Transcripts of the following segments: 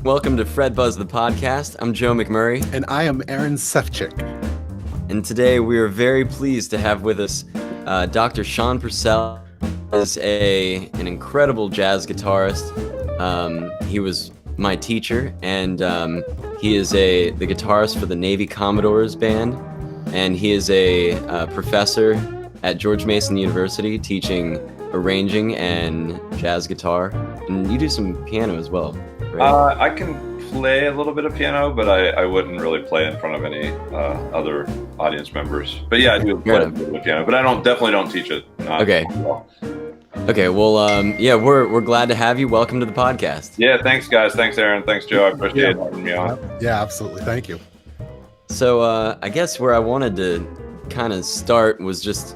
Welcome to Fred Buzz the podcast. I'm Joe McMurray. And I am Aaron Sefcik. And today we are very pleased to have with us Dr. Shawn Purcell. Is an incredible jazz guitarist. He was my teacher, and he is the guitarist for the Navy Commodores band, and he is a professor at George Mason University teaching arranging and jazz guitar. And you do some piano as well, right? I can play a little bit of piano, but I wouldn't really play in front of any other audience members. But yeah, I do play a little bit of piano, but definitely don't teach it. Okay. Okay, well, yeah, we're glad to have you. Welcome to the podcast. Yeah, thanks, guys. Thanks, Aaron. Thanks, Joe. I appreciate having me on. Yeah, absolutely. Thank you. So I guess where I wanted to kind of start was just,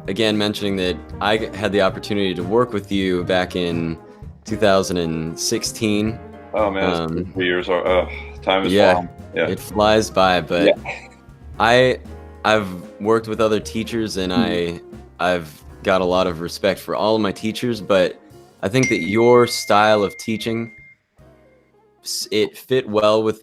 again, mentioning that I had the opportunity to work with you back in 2016. Oh, man, 3 years. Time is long. Yeah, it flies by, but yeah. I've worked with other teachers, and I've got a lot of respect for all of my teachers, but I think that your style of teaching, it fit well with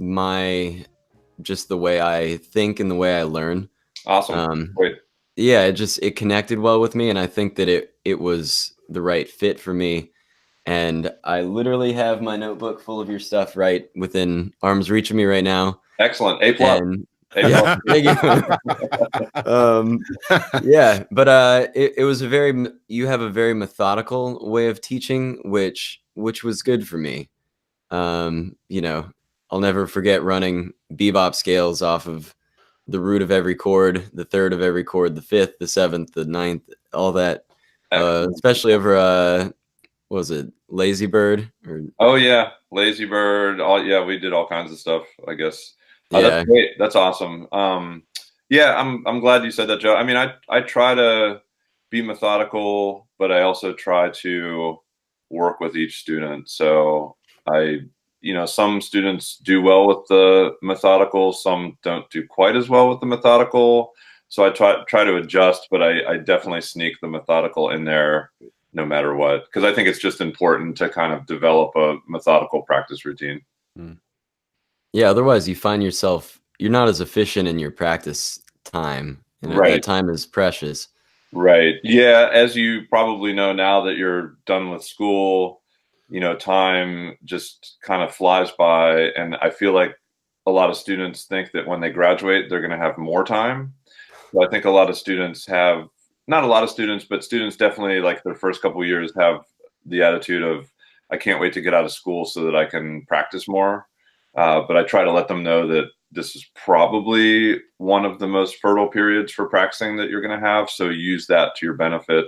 just the way I think and the way I learn. Awesome. Great. Yeah, it connected well with me, and I think that it was the right fit for me. And I literally have my notebook full of your stuff right within arm's reach of me right now. Excellent. A+. Yeah, thank you. Yeah, but it was you have a very methodical way of teaching, which was good for me. You know, I'll never forget running bebop scales off of the root of every chord, the third of every chord, the fifth, the seventh, the ninth, all that. Especially over what was it, Lazy Bird? Oh yeah, Lazy Bird. We did all kinds of stuff, I guess. Yeah. That's great. That's awesome. Yeah, I'm glad you said that, Joe. I mean, I try to be methodical, but I also try to work with each student. So some students do well with the methodical, some don't do quite as well with the methodical. So I try to adjust, but I definitely sneak the methodical in there no matter what, because I think it's just important to kind of develop a methodical practice routine. Yeah, otherwise you find yourself, you're not as efficient in your practice time. Right. That time is precious. Right. Yeah. As you probably know now that you're done with school, time just kind of flies by. And I feel like a lot of students think that when they graduate, they're going to have more time. So I think a lot of students not a lot of students, but students definitely, like, their first couple of years have the attitude of, I can't wait to get out of school so that I can practice more. But I try to let them know that this is probably one of the most fertile periods for practicing that you're going to have. So use that to your benefit.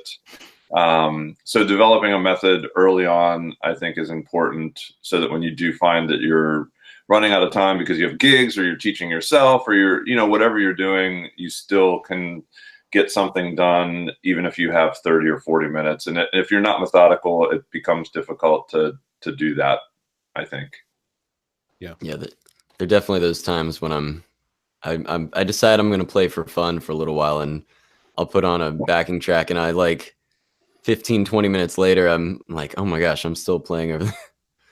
So developing a method early on, I think, is important, so that when you do find that you're running out of time because you have gigs or you're teaching yourself or you're, whatever you're doing, you still can get something done, even if you have 30 or 40 minutes. And if you're not methodical, it becomes difficult to do that, I think. Yeah, there are definitely those times when I decide I'm going to play for fun for a little while, and I'll put on a backing track, and I, like, 15, 20 minutes later, I'm like, oh my gosh, I'm still playing over.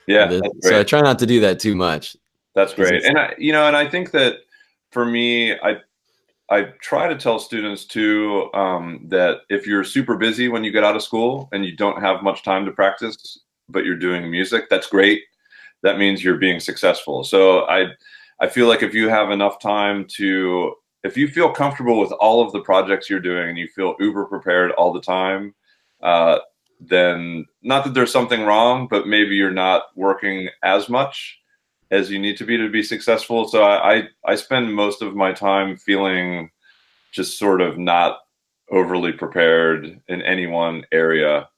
Yeah, that's great. So I try not to do that too much. That's great. And I think that for me, I try to tell students too, that if you're super busy when you get out of school and you don't have much time to practice, but you're doing music, that's great. That means you're being successful. So I feel like if you have enough time if you feel comfortable with all of the projects you're doing and you feel uber prepared all the time, then not that there's something wrong, but maybe you're not working as much as you need to be successful. So I spend most of my time feeling just sort of not overly prepared in any one area.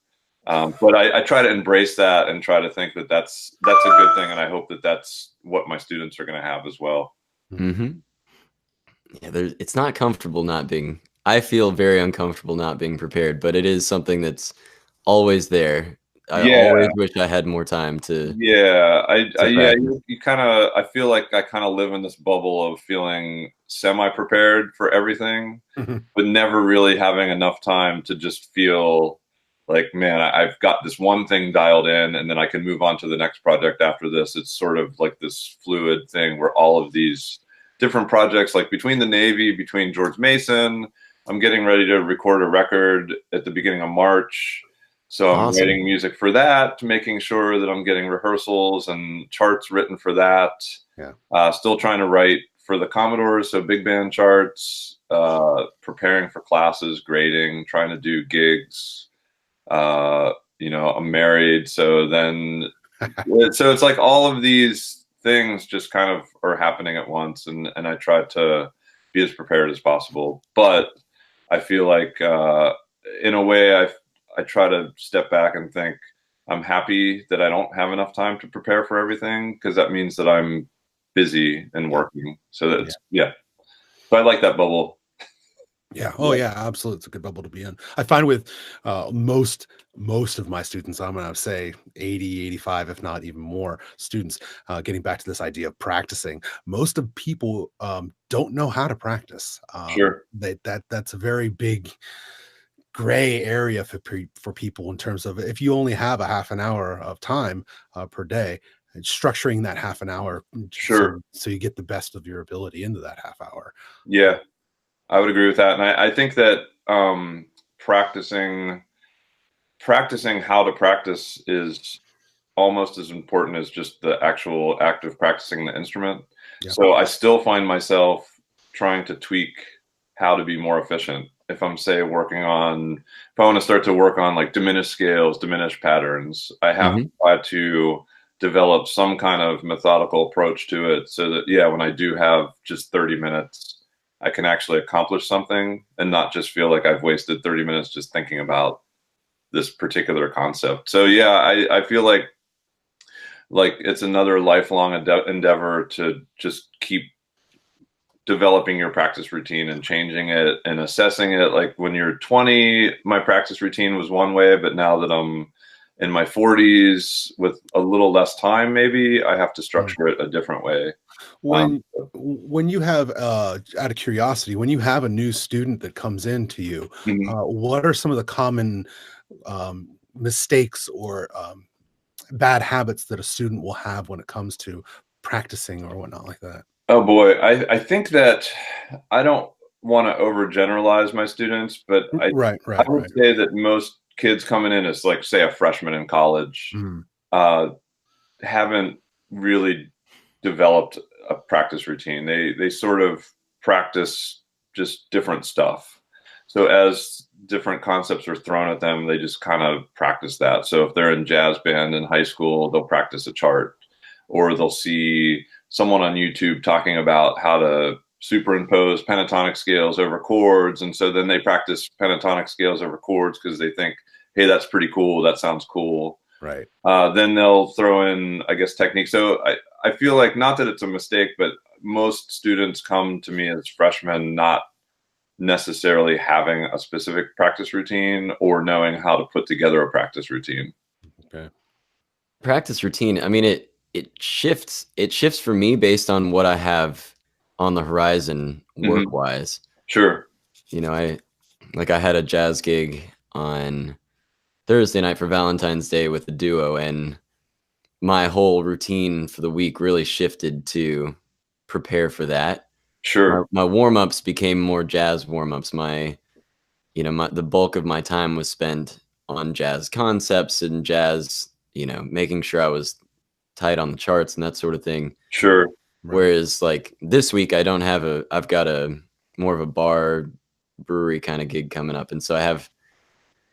But I try to embrace that and try to think that that's a good thing. And I hope that that's what my students are going to have as well. Mm-hmm. Yeah, it's not comfortable I feel very uncomfortable not being prepared, but it is something that's always there. I always wish I had more time to. Yeah, you kind of. I feel like I kind of live in this bubble of feeling semi-prepared for everything, but never really having enough time to just feel like, man, I've got this one thing dialed in, and then I can move on to the next project after this. It's sort of like this fluid thing where all of these different projects, like between the Navy, between George Mason, I'm getting ready to record a record at the beginning of March. So I'm Awesome. writing music for that, making sure that I'm getting rehearsals and charts written for that. Yeah. Still trying to write for the Commodores, so big band charts, preparing for classes, grading, trying to do gigs. You know, I'm married, so then, so it's like all of these things just kind of are happening at once, and I try to be as prepared as possible. But I feel like, in a way, I try to step back and think I'm happy that I don't have enough time to prepare for everything, because that means that I'm busy and working. So that's, So I like that bubble. Yeah. Oh, yeah. Absolutely. It's a good bubble to be in. I find with most of my students, I'm going to say 80, 85, if not even more students, getting back to this idea of practicing. Most of people don't know how to practice. Sure. That's a very big gray area for people in terms of if you only have a half an hour of time per day, and structuring that half an hour Sure. so you get the best of your ability into that half hour. Yeah, I would agree with that. And I think that practicing how to practice is almost as important as just the actual act of practicing the instrument. Yeah. So I still find myself trying to tweak how to be more efficient. If I'm, say, if I want to start to work on like diminished scales, diminished patterns, I have to try to develop some kind of methodical approach to it, so that, when I do have just 30 minutes, I can actually accomplish something and not just feel like I've wasted 30 minutes just thinking about this particular concept. So I feel like it's another lifelong endeavor to just keep developing your practice routine and changing it and assessing it. Like when you're 20, my practice routine was one way, but now that I'm in my 40s with a little less time, maybe I have to structure it a different way. When you have, out of curiosity, when you have a new student that comes into you, what are some of the common mistakes or bad habits that a student will have when it comes to practicing or whatnot like that? Oh boy, I think that I don't want to overgeneralize my students, but I would say that most kids coming in as, like, say, a freshman in college haven't really developed a practice routine. They sort of practice just different stuff. So as different concepts are thrown at them, they just kind of practice that. So if they're in jazz band in high school, they'll practice a chart, or they'll see someone on YouTube talking about how to superimpose pentatonic scales over chords. And so then they practice pentatonic scales over chords because they think, hey, that's pretty cool. That sounds cool. Right. Then they'll throw in, I guess, technique. So I feel like, not that it's a mistake, but most students come to me as freshmen not necessarily having a specific practice routine or knowing how to put together a practice routine. Okay. Practice routine, I mean, it shifts for me based on what I have on the horizon work wise. Sure. You know, I had a jazz gig on Thursday night for Valentine's Day with a duo, and my whole routine for the week really shifted to prepare for that. Sure. My warm-ups became more jazz warm-ups. The bulk of my time was spent on jazz concepts and jazz, making sure I was tight on the charts and that sort of thing. Sure. Whereas like this week, I've got a more of a bar brewery kind of gig coming up. And so I have,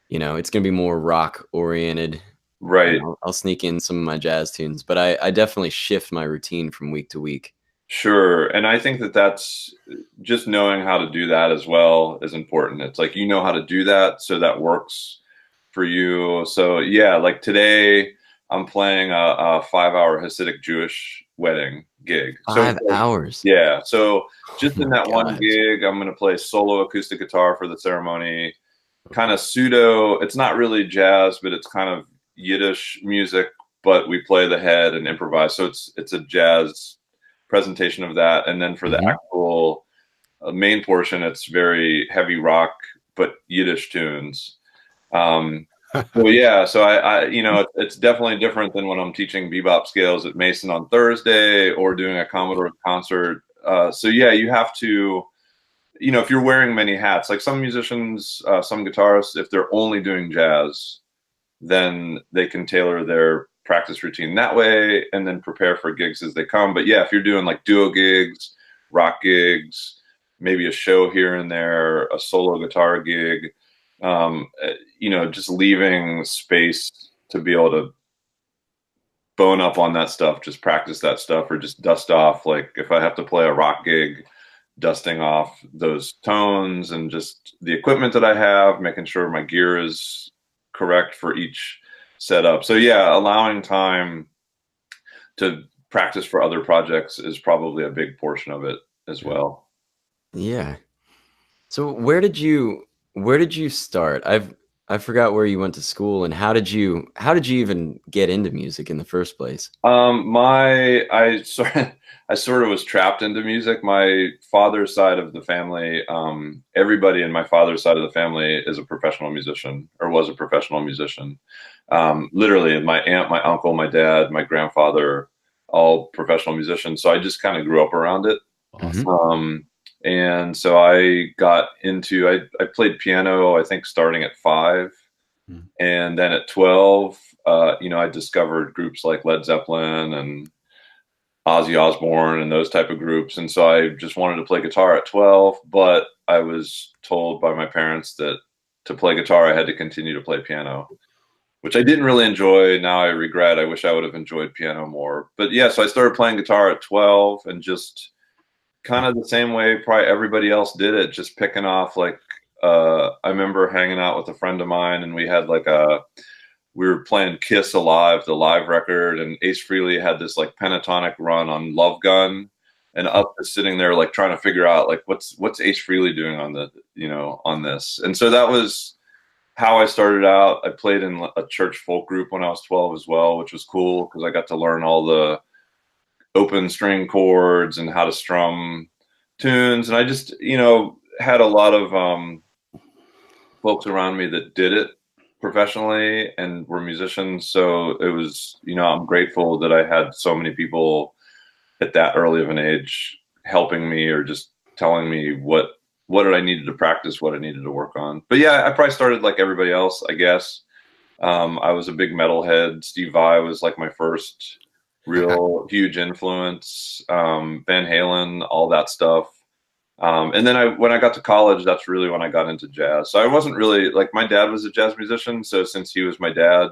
it's going to be more rock oriented. Right. I'll sneak in some of my jazz tunes, but I definitely shift my routine from week to week. Sure. And I think that that's just knowing how to do that as well is important. It's like, how to do that, so that works for you. So like today I'm playing a 5-hour Hasidic Jewish wedding gig. 5 hours. Yeah. So just in that one gig, I'm going to play solo acoustic guitar for the ceremony, kind of pseudo. It's not really jazz, but it's kind of Yiddish music, but we play the head and improvise. So it's a jazz presentation of that. And then for the actual main portion, it's very heavy rock, but Yiddish tunes. Well, yeah. So you know, it's definitely different than when I'm teaching bebop scales at Mason on Thursday or doing a Commodore concert. So yeah, you have to, you know, if you're wearing many hats, like some musicians, some guitarists, if they're only doing jazz, then they can tailor their practice routine that way and then prepare for gigs as they come. But yeah, if you're doing like duo gigs, rock gigs, maybe a show here and there, a solo guitar gig, you know, just leaving space to be able to bone up on that stuff, just practice that stuff, or just dust off. Like if I have to play a rock gig, dusting off those tones and just the equipment that I have, making sure my gear is correct for each setup. So yeah, allowing time to practice for other projects is probably a big portion of it as well. Yeah. So where did you start? I forgot where you went to school, and how did you even get into music in the first place? I sort of was trapped into music. My father's side of the family, everybody in my father's side of the family is a professional musician or was a professional musician. Literally, my aunt, my uncle, my dad, my grandfather, all professional musicians. So I just kind of grew up around it. Awesome. And so I got into, I played piano, I think starting at 5. And then at 12, you know, I discovered groups like Led Zeppelin and Ozzy Osbourne and those type of groups. And so I just wanted to play guitar at 12, but I was told by my parents that to play guitar, I had to continue to play piano, which I didn't really enjoy. Now I regret. I wish I would have enjoyed piano more. But yeah, so I started playing guitar at 12 and just kind of the same way probably everybody else did it, just picking off like I remember hanging out with a friend of mine and we had like we were playing Kiss Alive, the live record, and Ace Frehley had this like pentatonic run on Love Gun, and up is sitting there like trying to figure out like what's Ace Frehley doing on the, you know, on this. And so that was how I started out. I played in a church folk group when I was 12 as well, which was cool because I got to learn all the open string chords and how to strum tunes. And I just, you know, had a lot of folks around me that did it professionally and were musicians. So it was, you know, I'm grateful that I had so many people at that early of an age helping me or just telling me what did I needed to practice, what I needed to work on. But yeah, I probably started like everybody else, I guess. I was a big metalhead. Steve Vai was like my first real huge influence. Van Halen, all that stuff. And then when I got to college, that's really when I got into jazz. So I wasn't really like, my dad was a jazz musician. So since he was my dad,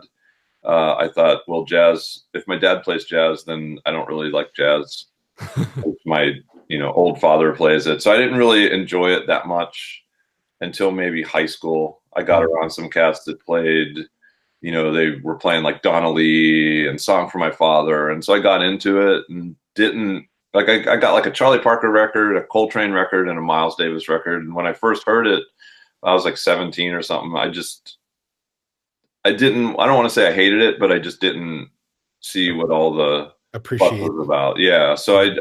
I thought, well, jazz, if my dad plays jazz, then I don't really like jazz. My, you know, old father plays it. So I didn't really enjoy it that much until maybe high school. I got around some cats that played, you know, they were playing like Donna Lee and Song for My Father. And so I got into it and didn't, like I got like a Charlie Parker record, a Coltrane record, and a Miles Davis record. And when I first heard it, I was like 17 or something. I don't want to say I hated it, but I just didn't see what all the Appreciate fuss was about. Yeah. So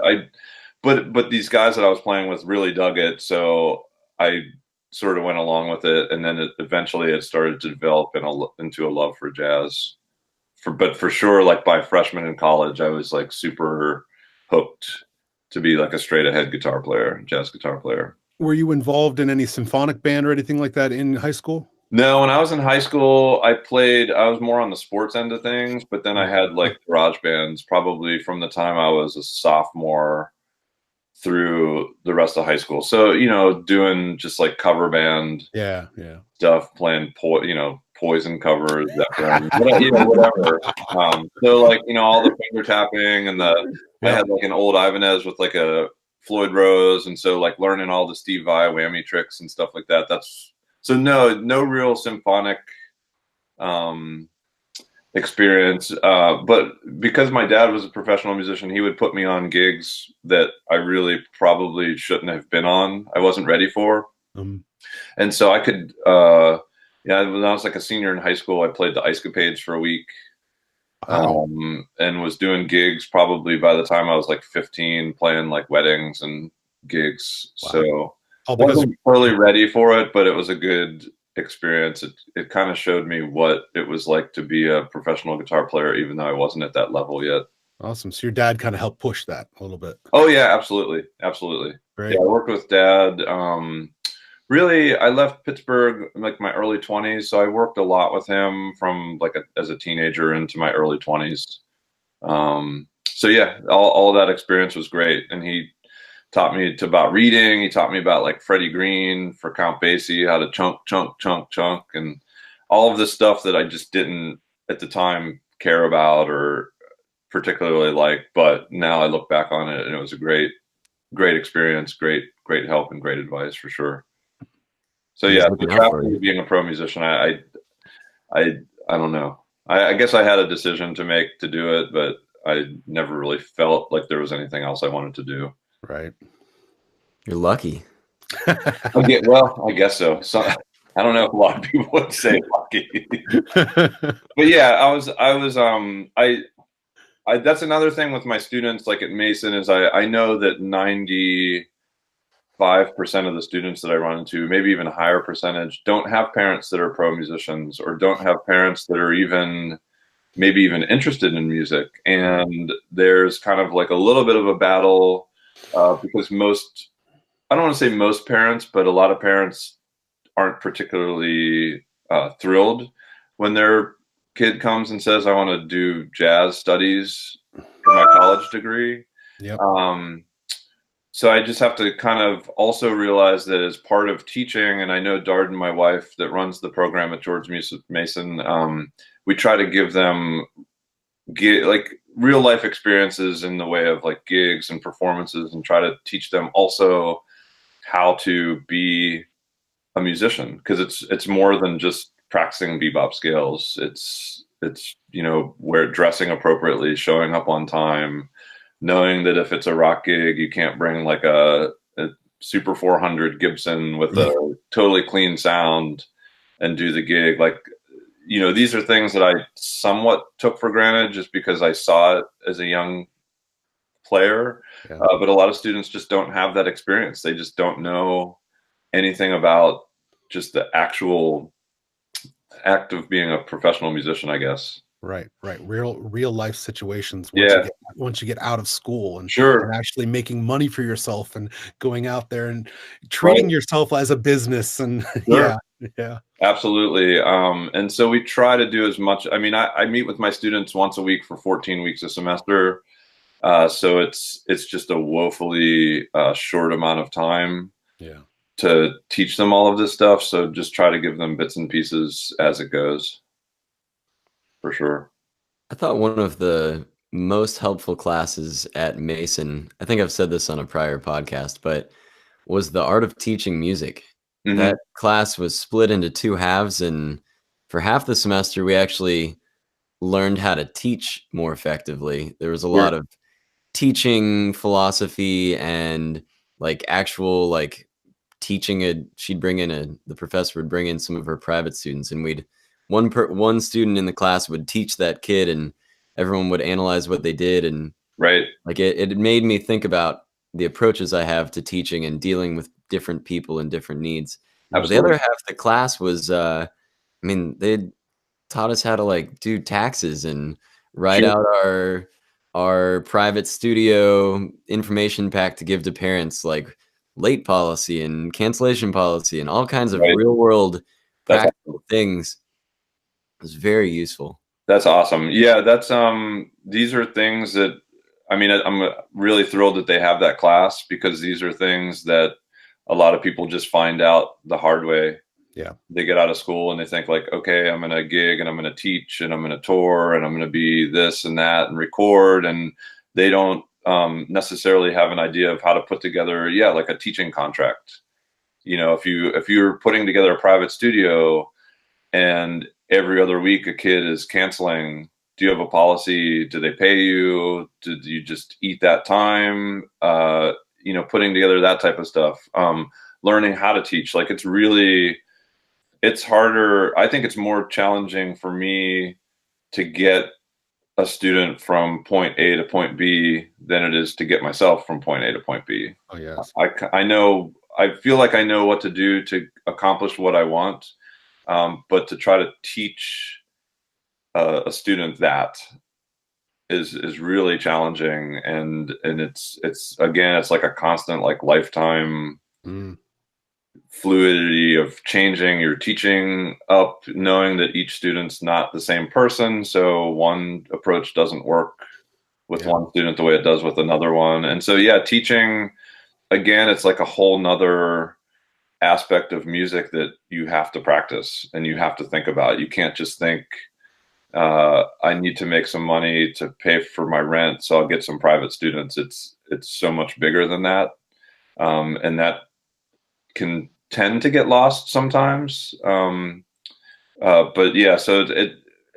but these guys that I was playing with really dug it. So I sort of went along with it. And then eventually it started to develop into a love for jazz. But for sure, like by freshman in college, I was like super hooked to be like a straight ahead guitar player, jazz guitar player. Were you involved in any symphonic band or anything like that in high school? No, when I was in high school, I was more on the sports end of things, but then I had like garage bands probably from the time I was a sophomore through the rest of high school. So, you know, doing just like cover band stuff, playing, Poison covers, Zeppelin, you know, whatever. So like, you know, all the finger tapping and I had like an old Ibanez with like a Floyd Rose. And so like learning all the Steve Vai whammy tricks and stuff like that. So no real symphonic experience. But because my dad was a professional musician, he would put me on gigs that I really probably shouldn't have been on. I wasn't ready for. And so I could, when I was like a senior in high school, I played the Ice Capades for a week. And was doing gigs probably by the time I was like 15, playing like weddings and gigs. Wow. So I wasn't totally ready for it, but it was a good experience. It kind of showed me what it was like to be a professional guitar player, even though I wasn't at that level yet. Awesome. So your dad kind of helped push that a little bit. Oh yeah, absolutely. Absolutely. Great. Yeah, I worked with Dad. Really, I left Pittsburgh in like my early 20s, so I worked a lot with him from like as a teenager into my early 20s. So yeah, all of that experience was great, and he taught me about reading. He taught me about like Freddie Green for Count Basie, how to chunk, chunk, chunk, chunk, and all of this stuff that I just didn't at the time care about or particularly like. But now I look back on it, and it was a great experience, great help, and great advice for sure. So yeah, the track of being a pro musician, I don't know. I guess I had a decision to make to do it, but I never really felt like there was anything else I wanted to do. Right. You're lucky. Well, I guess so. So I don't know if a lot of people would say lucky. But yeah, I that's another thing with my students, like at Mason, is I know that 95% of the students that I run into, maybe even a higher percentage, don't have parents that are pro musicians, or don't have parents that are maybe even interested in music. And there's kind of like a little bit of a battle because I don't want to say most parents, but a lot of parents aren't particularly thrilled when their kid comes and says, I want to do jazz studies for my college degree. Yep. So I just have to kind of also realize that as part of teaching, and I know Darden, my wife that runs the program at George Mason, we try to give them like real life experiences in the way of like gigs and performances, and try to teach them also how to be a musician, because it's more than just practicing bebop scales. It's where dressing appropriately, showing up on time, knowing that if it's a rock gig, you can't bring like a Super 400 Gibson with a totally clean sound and do the gig. Like, these are things that I somewhat took for granted just because I saw it as a young player. Yeah. But a lot of students just don't have that experience. They just don't know anything about just the actual act of being a professional musician, I guess. Right. Real life situations. Once you get out of school and, sure, and actually making money for yourself and going out there and treating yourself as a business. And sure. Yeah, absolutely. And so we try to do as much. I mean, I meet with my students once a week for 14 weeks a semester. So it's just a woefully short amount of time. Yeah. To teach them all of this stuff. So just try to give them bits and pieces as it goes. For sure. I thought one of the most helpful classes at Mason, I think I've said this on a prior podcast, but was the art of teaching music. Mm-hmm. That class was split into two halves, and for half the semester, we actually learned how to teach more effectively. There was a lot of teaching philosophy and like actual like teaching. The professor would bring in some of her private students, and one student in the class would teach that kid, and everyone would analyze what they did. And like it made me think about the approaches I have to teaching and dealing with different people and different needs. But the other half of the class was, they taught us how to like do taxes and write out our private studio information pack to give to parents, like late policy and cancellation policy and all kinds of real world practical things. It was very useful. That's awesome. Yeah, that's these are things that I'm really thrilled that they have that class, because these are things that a lot of people just find out the hard way. Yeah. They get out of school and they think like, okay, I'm going to gig and I'm going to teach and I'm going to tour and I'm going to be this and that and record, and they don't necessarily have an idea of how to put together, like a teaching contract. If you're putting together a private studio and every other week a kid is canceling, do you have a policy? Do they pay you? Did you just eat that time? Putting together that type of stuff. Learning how to teach. Like it's harder. I think it's more challenging for me to get a student from point A to point B than it is to get myself from point A to point B. Oh yes. I feel like I know what to do to accomplish what I want. But to try to teach a student that is really challenging, and it's again, it's like a constant, like, lifetime fluidity of changing. You're teaching up, knowing that each student's not the same person, so one approach doesn't work with one student the way it does with another one. And so teaching, again, it's like a whole nother aspect of music that you have to practice and you have to think about. You can't just think, I need to make some money to pay for my rent, so I'll get some private students. It's so much bigger than that. And that can tend to get lost sometimes. But yeah, so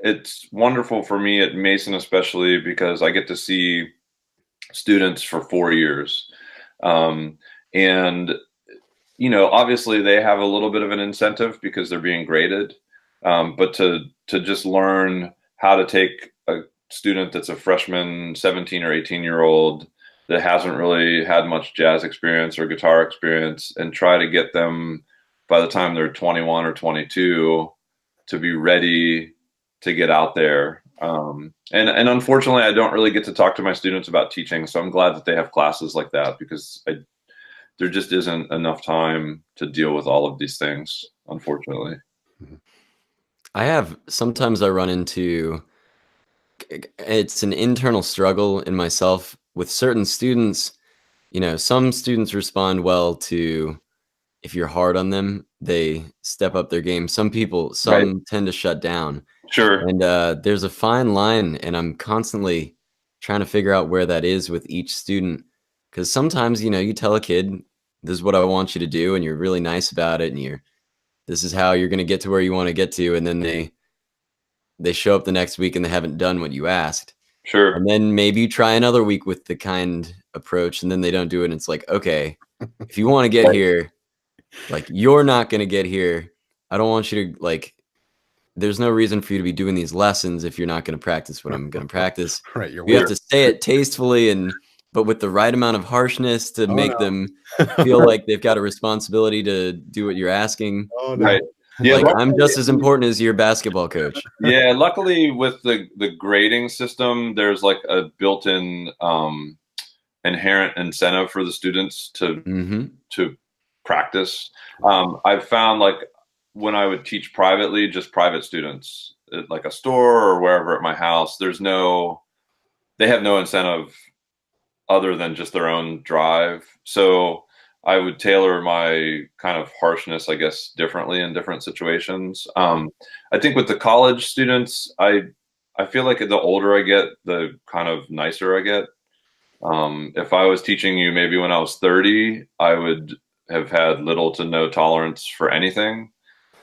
it's wonderful for me at Mason, especially because I get to see students for 4 years. And, obviously they have a little bit of an incentive because they're being graded. But to just learn how to take a student that's a freshman, 17 or 18-year-old that hasn't really had much jazz experience or guitar experience, and try to get them, by the time they're 21 or 22, to be ready to get out there. And unfortunately, I don't really get to talk to my students about teaching, so I'm glad that they have classes like that, because there just isn't enough time to deal with all of these things, unfortunately. Sometimes I run into, it's an internal struggle in myself with certain students. Some students respond well to, if you're hard on them, they step up their game. Some tend to shut down. Sure. And there's a fine line, and I'm constantly trying to figure out where that is with each student. Because sometimes, you tell a kid, this is what I want you to do, and you're really nice about it, and this is how you're going to get to where you want to get to, and then they show up the next week and they haven't done what you asked. Sure. And then maybe you try another week with the kind approach, and then they don't do it, and it's like, okay, if you want to get here, like, you're not going to get here. I don't want you to, like, there's no reason for you to be doing these lessons if you're not going to practice what I'm going to practice. Right. You have to say it tastefully, but with the right amount of harshness to make them feel like they've got a responsibility to do what you're asking. Oh, no. Right. Yeah, like, I'm just as important as your basketball coach. Yeah, luckily with the grading system, there's like a built-in inherent incentive for the students to practice. I've found, like, when I would teach privately, just private students at like a store or wherever at my house, they have no incentive other than just their own drive. So I would tailor my kind of harshness, I guess, differently in different situations. I think with the college students, I feel like the older I get, the kind of nicer I get. If I was teaching you maybe when I was 30, I would have had little to no tolerance for anything.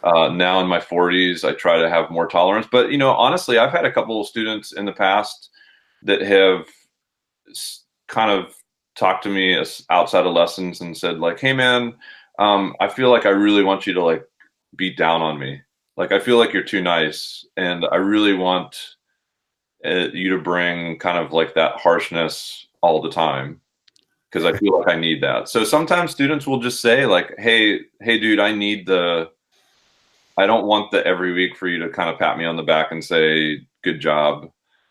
Now in my 40s, I try to have more tolerance. But, honestly, I've had a couple of students in the past that have kind of talked to me outside of lessons and said, like, hey, man, I feel like I really want you to, like, beat down on me. Like, I feel like you're too nice, and I really want you to bring kind of like that harshness all the time, because I feel like I need that. So sometimes students will just say, like, hey, dude, I don't want every week for you to kind of pat me on the back and say, good job.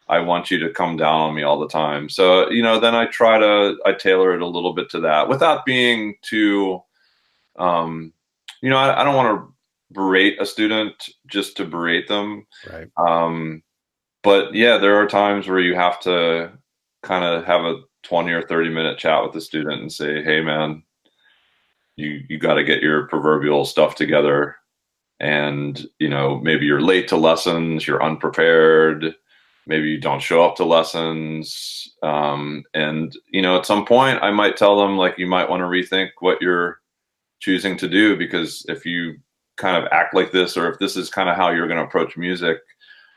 I want you to come down on me all the time. So, then I tailor it a little bit to that without being too, I don't want to berate a student just to berate them. Right. But yeah, there are times where you have to kind of have a 20 or 30-minute chat with the student and say, hey, man, you got to get your proverbial stuff together. And, maybe you're late to lessons, you're unprepared, maybe you don't show up to lessons. And, at some point I might tell them, like, you might want to rethink what you're choosing to do, because if you kind of act like this, or if this is kind of how you're going to approach music,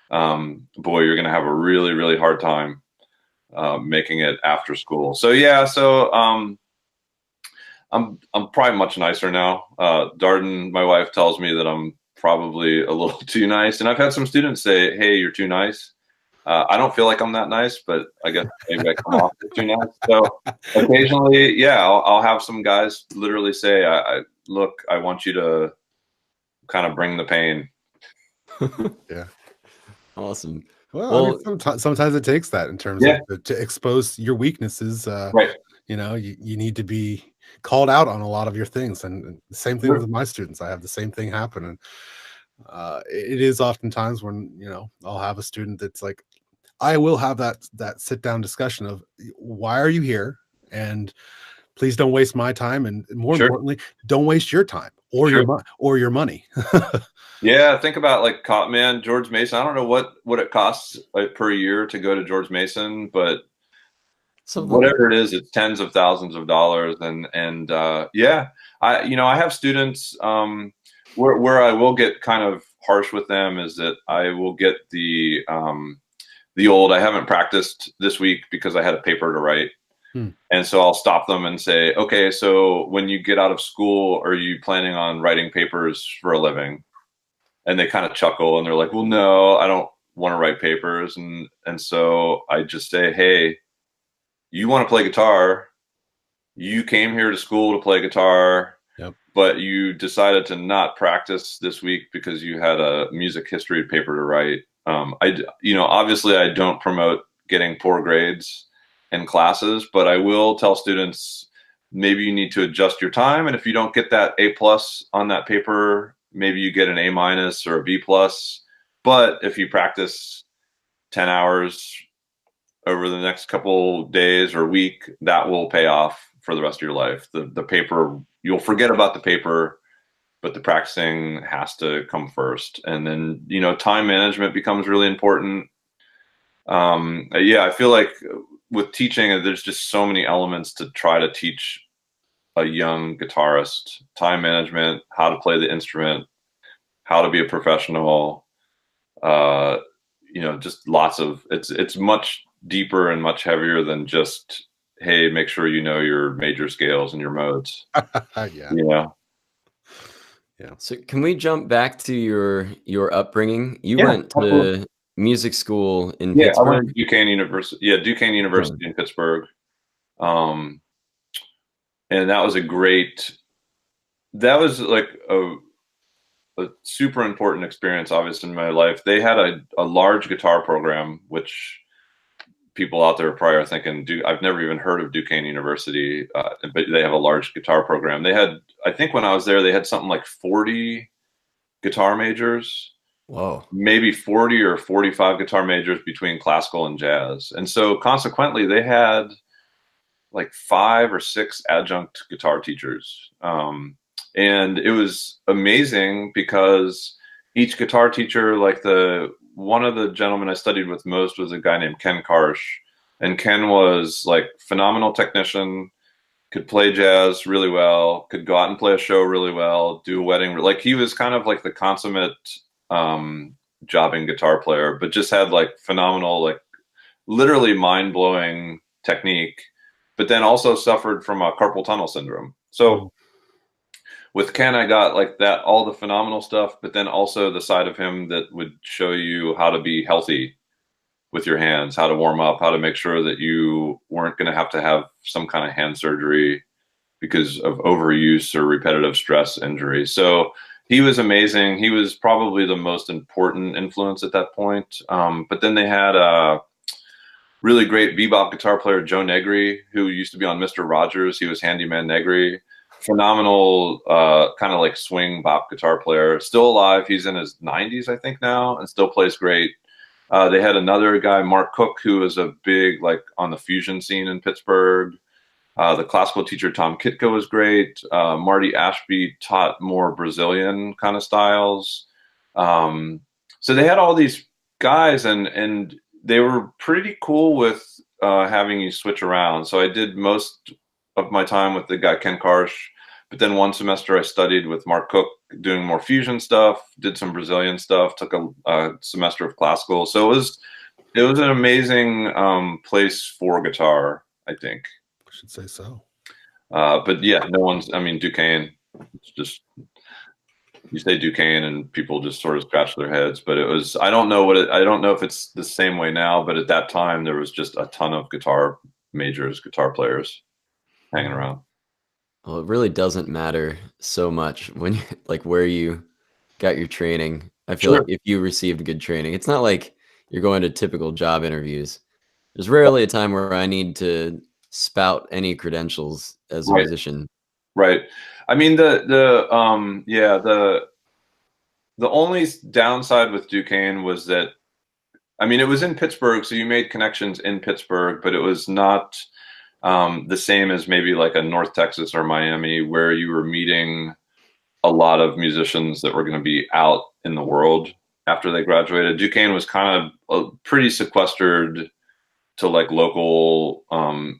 boy, you're going to have a really, really hard time making it after school. So, yeah, I'm probably much nicer now. Darden, my wife, tells me that I'm probably a little too nice. And I've had some students say, hey, you're too nice. I don't feel like I'm that nice, but I guess maybe I come off as too nice. So occasionally, I'll have some guys literally say, look, I want you to kind of bring the pain. Yeah. Awesome. Well, Well, I mean, sometimes it takes that in terms Yeah. of to expose your weaknesses. Right. You know, you need to be called out on a lot of your things, and the same thing Sure. with my students. I have the same thing happen, and it is oftentimes when, you know, I'll have a student that's like, I will have that sit down discussion of why are you here, and please don't waste my time, and more Sure. importantly, don't waste your time or Sure. your money. Yeah, think about like man, George Mason. I don't know what it costs per year to go to George Mason, but whatever it is, it's tens of thousands of dollars. And yeah, I have students where I will get kind of harsh with them is that I will get the old, I haven't practiced this week because I had a paper to write. And so I'll stop them and say, okay, so when you get out of school, are you planning on writing papers for a living? And they kind of chuckle and they're like, well, no, I don't want to write papers. And so I just say, hey, you want to play guitar. You came here to school to play guitar, Yep. but you decided to not practice this week because you had a music history paper to write. Obviously I don't promote getting poor grades in classes, but I will tell students, maybe you need to adjust your time. And if you don't get that A+ on that paper, maybe you get an A- or a B+. But if you practice 10 hours over the next couple days or week, that will pay off for the rest of your life. The paper, you'll forget about the paper, but the practicing has to come first. And then, time management becomes really important. I feel like with teaching, there's just so many elements to try to teach a young guitarist: time management, how to play the instrument, how to be a professional, just lots of, it's much deeper and much heavier than just, hey, make sure you know your major scales and your modes. Yeah. Yeah. So can we jump back to your upbringing? You Yeah, went to absolutely. music school in Yeah, I went Pittsburgh? to Duquesne University. Yeah, Duquesne University in Pittsburgh. And that was like a super important experience, obviously, in my life. They had a large guitar program, which people out there probably are thinking, I've never even heard of Duquesne University, but they have a large guitar program. They had, I think when I was there, they had something like 40 guitar majors. Whoa. Maybe 40 or 45 guitar majors between classical and jazz. And so consequently, they had like 5 or 6 adjunct guitar teachers. And it was amazing because each guitar teacher, like one of the gentlemen I studied with most was a guy named Ken Karsh. And Ken was like phenomenal technician, could play jazz really well, could go out and play a show really well, do a wedding. Like he was kind of like the consummate jobbing guitar player, but just had like phenomenal, like literally mind-blowing technique, but then also suffered from a carpal tunnel syndrome. So with Ken, I got like that, all the phenomenal stuff, but then also the side of him that would show you how to be healthy with your hands, how to warm up, how to make sure that you weren't going to have some kind of hand surgery because of overuse or repetitive stress injury. So he was amazing. He was probably the most important influence at that point. But then they had a really great bebop guitar player, Joe Negri, who used to be on Mr. Rogers. He was Handyman Negri. Phenomenal, kind of like swing bop guitar player. Still alive. He's in his 90s, I think, now, and still plays great. They had another guy, Mark Cook, who was a big, like, on the fusion scene in Pittsburgh. The classical teacher, Tom Kitko, was great. Marty Ashby taught more Brazilian kind of styles. So they had all these guys, and they were pretty cool with having you switch around. So I did most of my time with the guy, Ken Karsh. But then one semester I studied with Mark Cook, doing more fusion stuff, did some Brazilian stuff, took a semester of classical. So it was an amazing place for guitar, I think. I should say so. But yeah, Duquesne, it's just, you say Duquesne and people just sort of scratch their heads, but I don't know I don't know if it's the same way now, but at that time there was just a ton of guitar majors, guitar players hanging around. Well, it really doesn't matter so much when you like where you got your training. I feel Sure. like if you received good training, it's not like you're going to typical job interviews. There's rarely a time where I need to spout any credentials as a Right. musician. Right. I mean, the only downside with Duquesne was that, I mean, it was in Pittsburgh, so you made connections in Pittsburgh, but it was not the same as maybe like a North Texas or Miami, where you were meeting a lot of musicians that were going to be out in the world after they graduated. Duquesne was kind of pretty sequestered to like local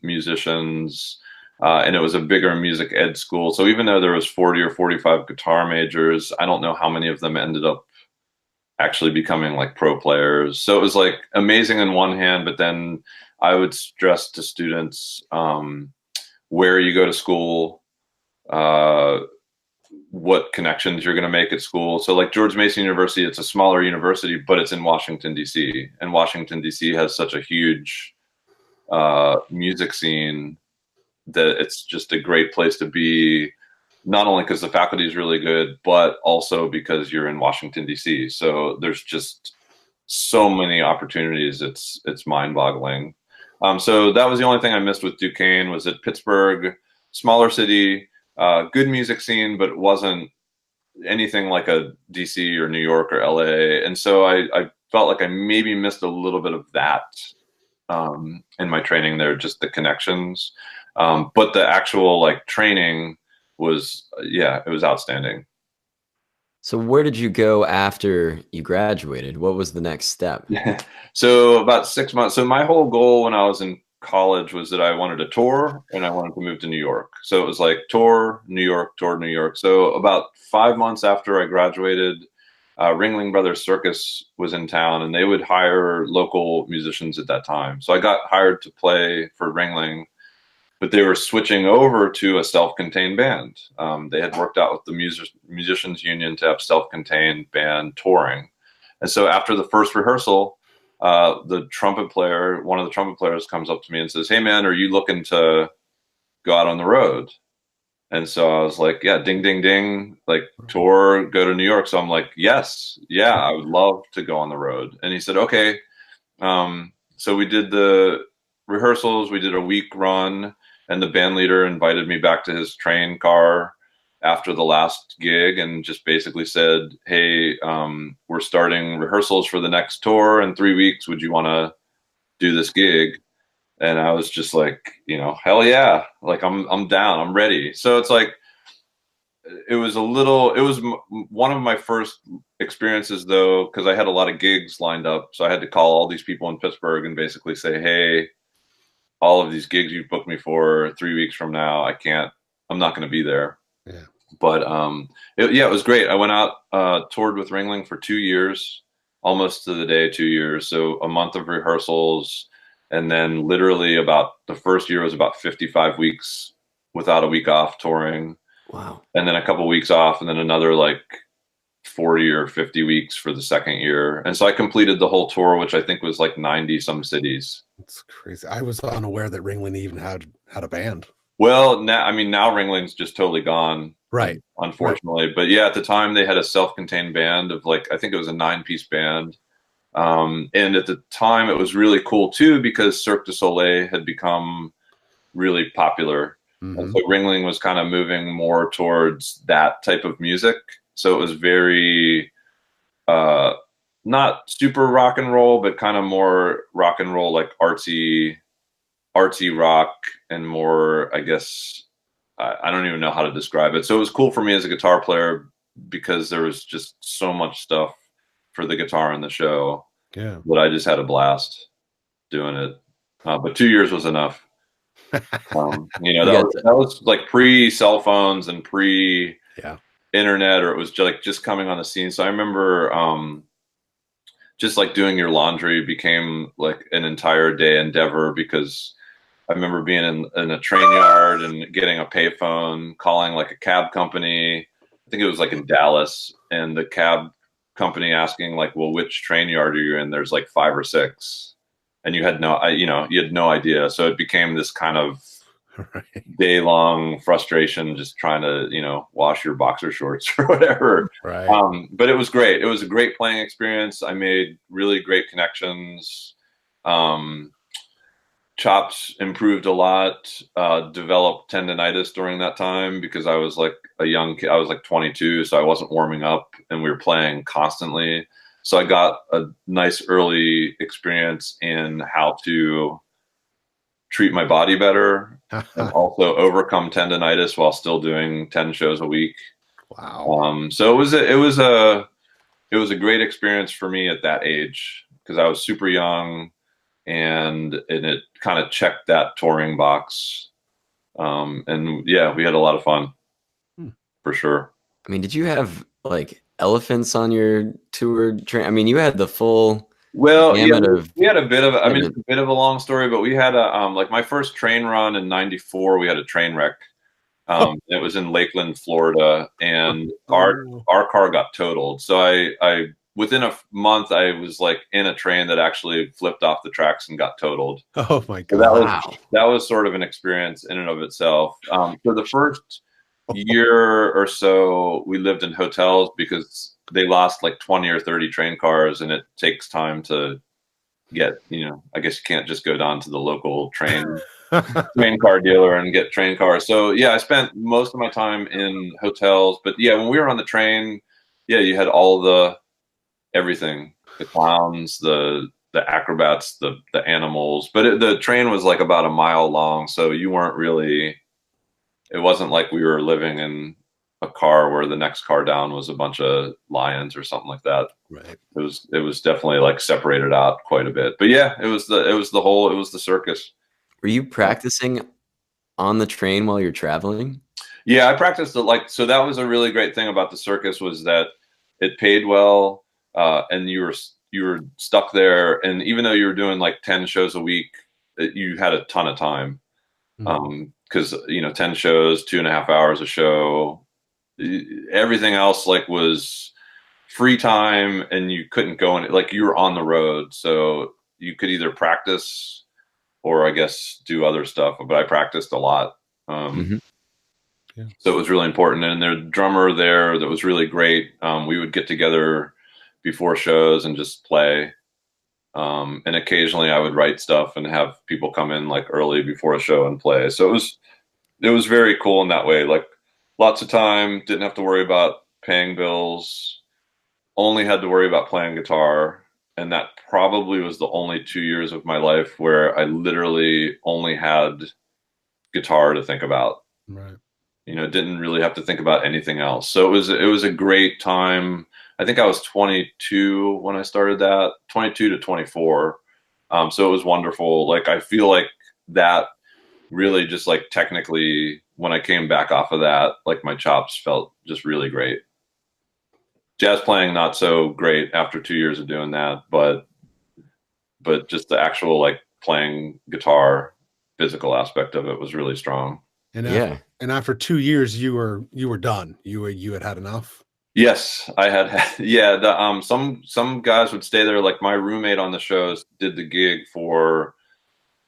musicians. And it was a bigger music ed school. So even though there was 40 or 45 guitar majors, I don't know how many of them ended up actually becoming like pro players. So it was like amazing in one hand, but then I would stress to students where you go to school, what connections you're going to make at school. So like George Mason University, it's a smaller university, but it's in Washington, D.C. And Washington, D.C. has such a huge music scene that it's just a great place to be, not only because the faculty is really good, but also because you're in Washington, D.C. So there's just so many opportunities. It's mind-boggling. So that was the only thing I missed with Duquesne, was that Pittsburgh, smaller city, good music scene, but it wasn't anything like a DC or New York or LA. And so I felt like I maybe missed a little bit of that in my training there, just the connections. But the actual like training was, yeah, it was outstanding. So where did you go after you graduated? What was the next step? So about 6 months. So my whole goal when I was in college was that I wanted to tour and I wanted to move to New York. So it was like tour, New York, tour, New York. So about 5 months after I graduated, Ringling Brothers Circus was in town and they would hire local musicians at that time. So I got hired to play for Ringling, but they were switching over to a self-contained band. They had worked out with the musicians union to have self-contained band touring. And so after the first rehearsal, the trumpet player, one of the trumpet players comes up to me and says, "Hey man, are you looking to go out on the road?" And so I was like, yeah, ding, ding, ding, like tour, go to New York. So I'm like, yes, yeah, I would love to go on the road. And he said, okay. So we did the rehearsals, we did a week run, and the band leader invited me back to his train car after the last gig and just basically said, hey, we're starting rehearsals for the next tour in 3 weeks. Would you want to do this gig? And I was just like, you know, hell yeah, like I'm down, I'm ready. So it's like, it was one of my first experiences though, because I had a lot of gigs lined up. So I had to call all these people in Pittsburgh and basically say, hey, all of these gigs you've booked me for 3 weeks from now, I'm not going to be there. Yeah. But it was great. I went out, toured with Ringling for 2 years, almost to the day, 2 years. So a month of rehearsals. And then literally about the first year was about 55 weeks without a week off touring. Wow. And then a couple of weeks off and then another like 40 or 50 weeks for the second year. And so I completed the whole tour, which I think was like 90 some cities. It's crazy. I was unaware that Ringling even had a band. Well, now Ringling's just totally gone. Right. Unfortunately. Right. But yeah, at the time they had a self-contained band of like, I think it was a 9-piece band. And at the time it was really cool too, because Cirque du Soleil had become really popular. Mm-hmm. And so Ringling was kind of moving more towards that type of music. So it was very, not super rock and roll, but kind of more rock and roll, like artsy rock and more, I guess, I don't even know how to describe it. So it was cool for me as a guitar player because there was just so much stuff for the guitar in the show. Yeah. But I just had a blast doing it. But 2 years was enough. You know, that was like pre-cell phones and pre-internet, or it was just coming on the scene. So I remember just like doing your laundry became like an entire day endeavor, because I remember being in a train yard and getting a payphone, calling like a cab company. I think it was like in Dallas, and the cab company asking like, well, which train yard are you in? There's like 5 or 6, and you had no idea. So it became this kind of Right. day-long frustration just trying to, you know, wash your boxer shorts or whatever. Right. But it was great. It was a great playing experience. I made really great connections. Chops improved a lot. Developed tendonitis during that time because I was like a young kid. I was like 22, so I wasn't warming up, and we were playing constantly. So I got a nice early experience in how to treat my body better and also overcome tendonitis while still doing 10 shows a week. Wow. So it was a great experience for me at that age because I was super young, and it kind of checked that touring box. And yeah, we had a lot of fun for sure. I mean, did you have like elephants on your tour train? I mean, you had the full Well, yeah, gamut of we had a bit of, I mean, equipment. it's a bit of a long story, but we had a, like my first train run in '94, we had a train wreck. It was in Lakeland, Florida, and Oh. our car got totaled. So I within a month, I was like in a train that actually flipped off the tracks and got totaled. Oh my So God. that was sort of an experience in and of itself. For the first year or so, we lived in hotels because they lost like 20 or 30 train cars, and it takes time to get, you know, I guess you can't just go down to the local train car dealer and get train cars. So yeah, I spent most of my time in hotels, but yeah, when we were on the train, yeah, you had all the everything, the clowns, the acrobats, the animals, but the train was like about a mile long. So you weren't really, it wasn't like we were living in a car where the next car down was a bunch of lions or something like that. Right. It was definitely like separated out quite a bit, but yeah, it was the circus. Were you practicing on the train while you're traveling? Yeah, I practiced it like, so that was a really great thing about the circus was that it paid well, and you were stuck there, and even though you were doing like 10 shows a week, you had a ton of time. Because you know, 10 shows, 2.5 hours a show, everything else like was free time, and you couldn't go in, like you were on the road, so you could either practice or I guess do other stuff, but I practiced a lot. So it was really important. And their drummer there that was really great. We would get together before shows and just play. And occasionally I would write stuff and have people come in like early before a show and play. So it was very cool in that way. Like lots of time, didn't have to worry about paying bills, only had to worry about playing guitar. And that probably was the only 2 years of my life where I literally only had guitar to think about. Right. You know, didn't really have to think about anything else. So it was a great time. I think I was 22 when I started that, 22 to 24. So it was wonderful. Like I feel like that really just like technically when I came back off of that, like my chops felt just really great. Jazz playing not so great after 2 years of doing that, but just the actual like playing guitar, physical aspect of it was really strong. And Yeah. after 2 years, you were done. You had enough. Yes, I had. Yeah, the some guys would stay there. Like my roommate on the shows did the gig for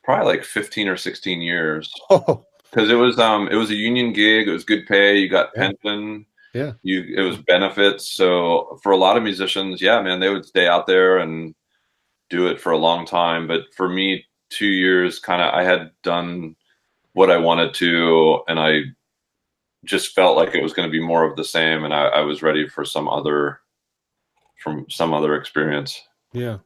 probably like 15 or 16 years. Oh. Because it was a union gig. It was good pay. You got pension. Yeah. It was benefits. So for a lot of musicians, yeah, man, they would stay out there and do it for a long time. But for me, 2 years, kind of, I had done what I wanted to, and I just felt like it was going to be more of the same, and I was ready for some other experience. Yeah.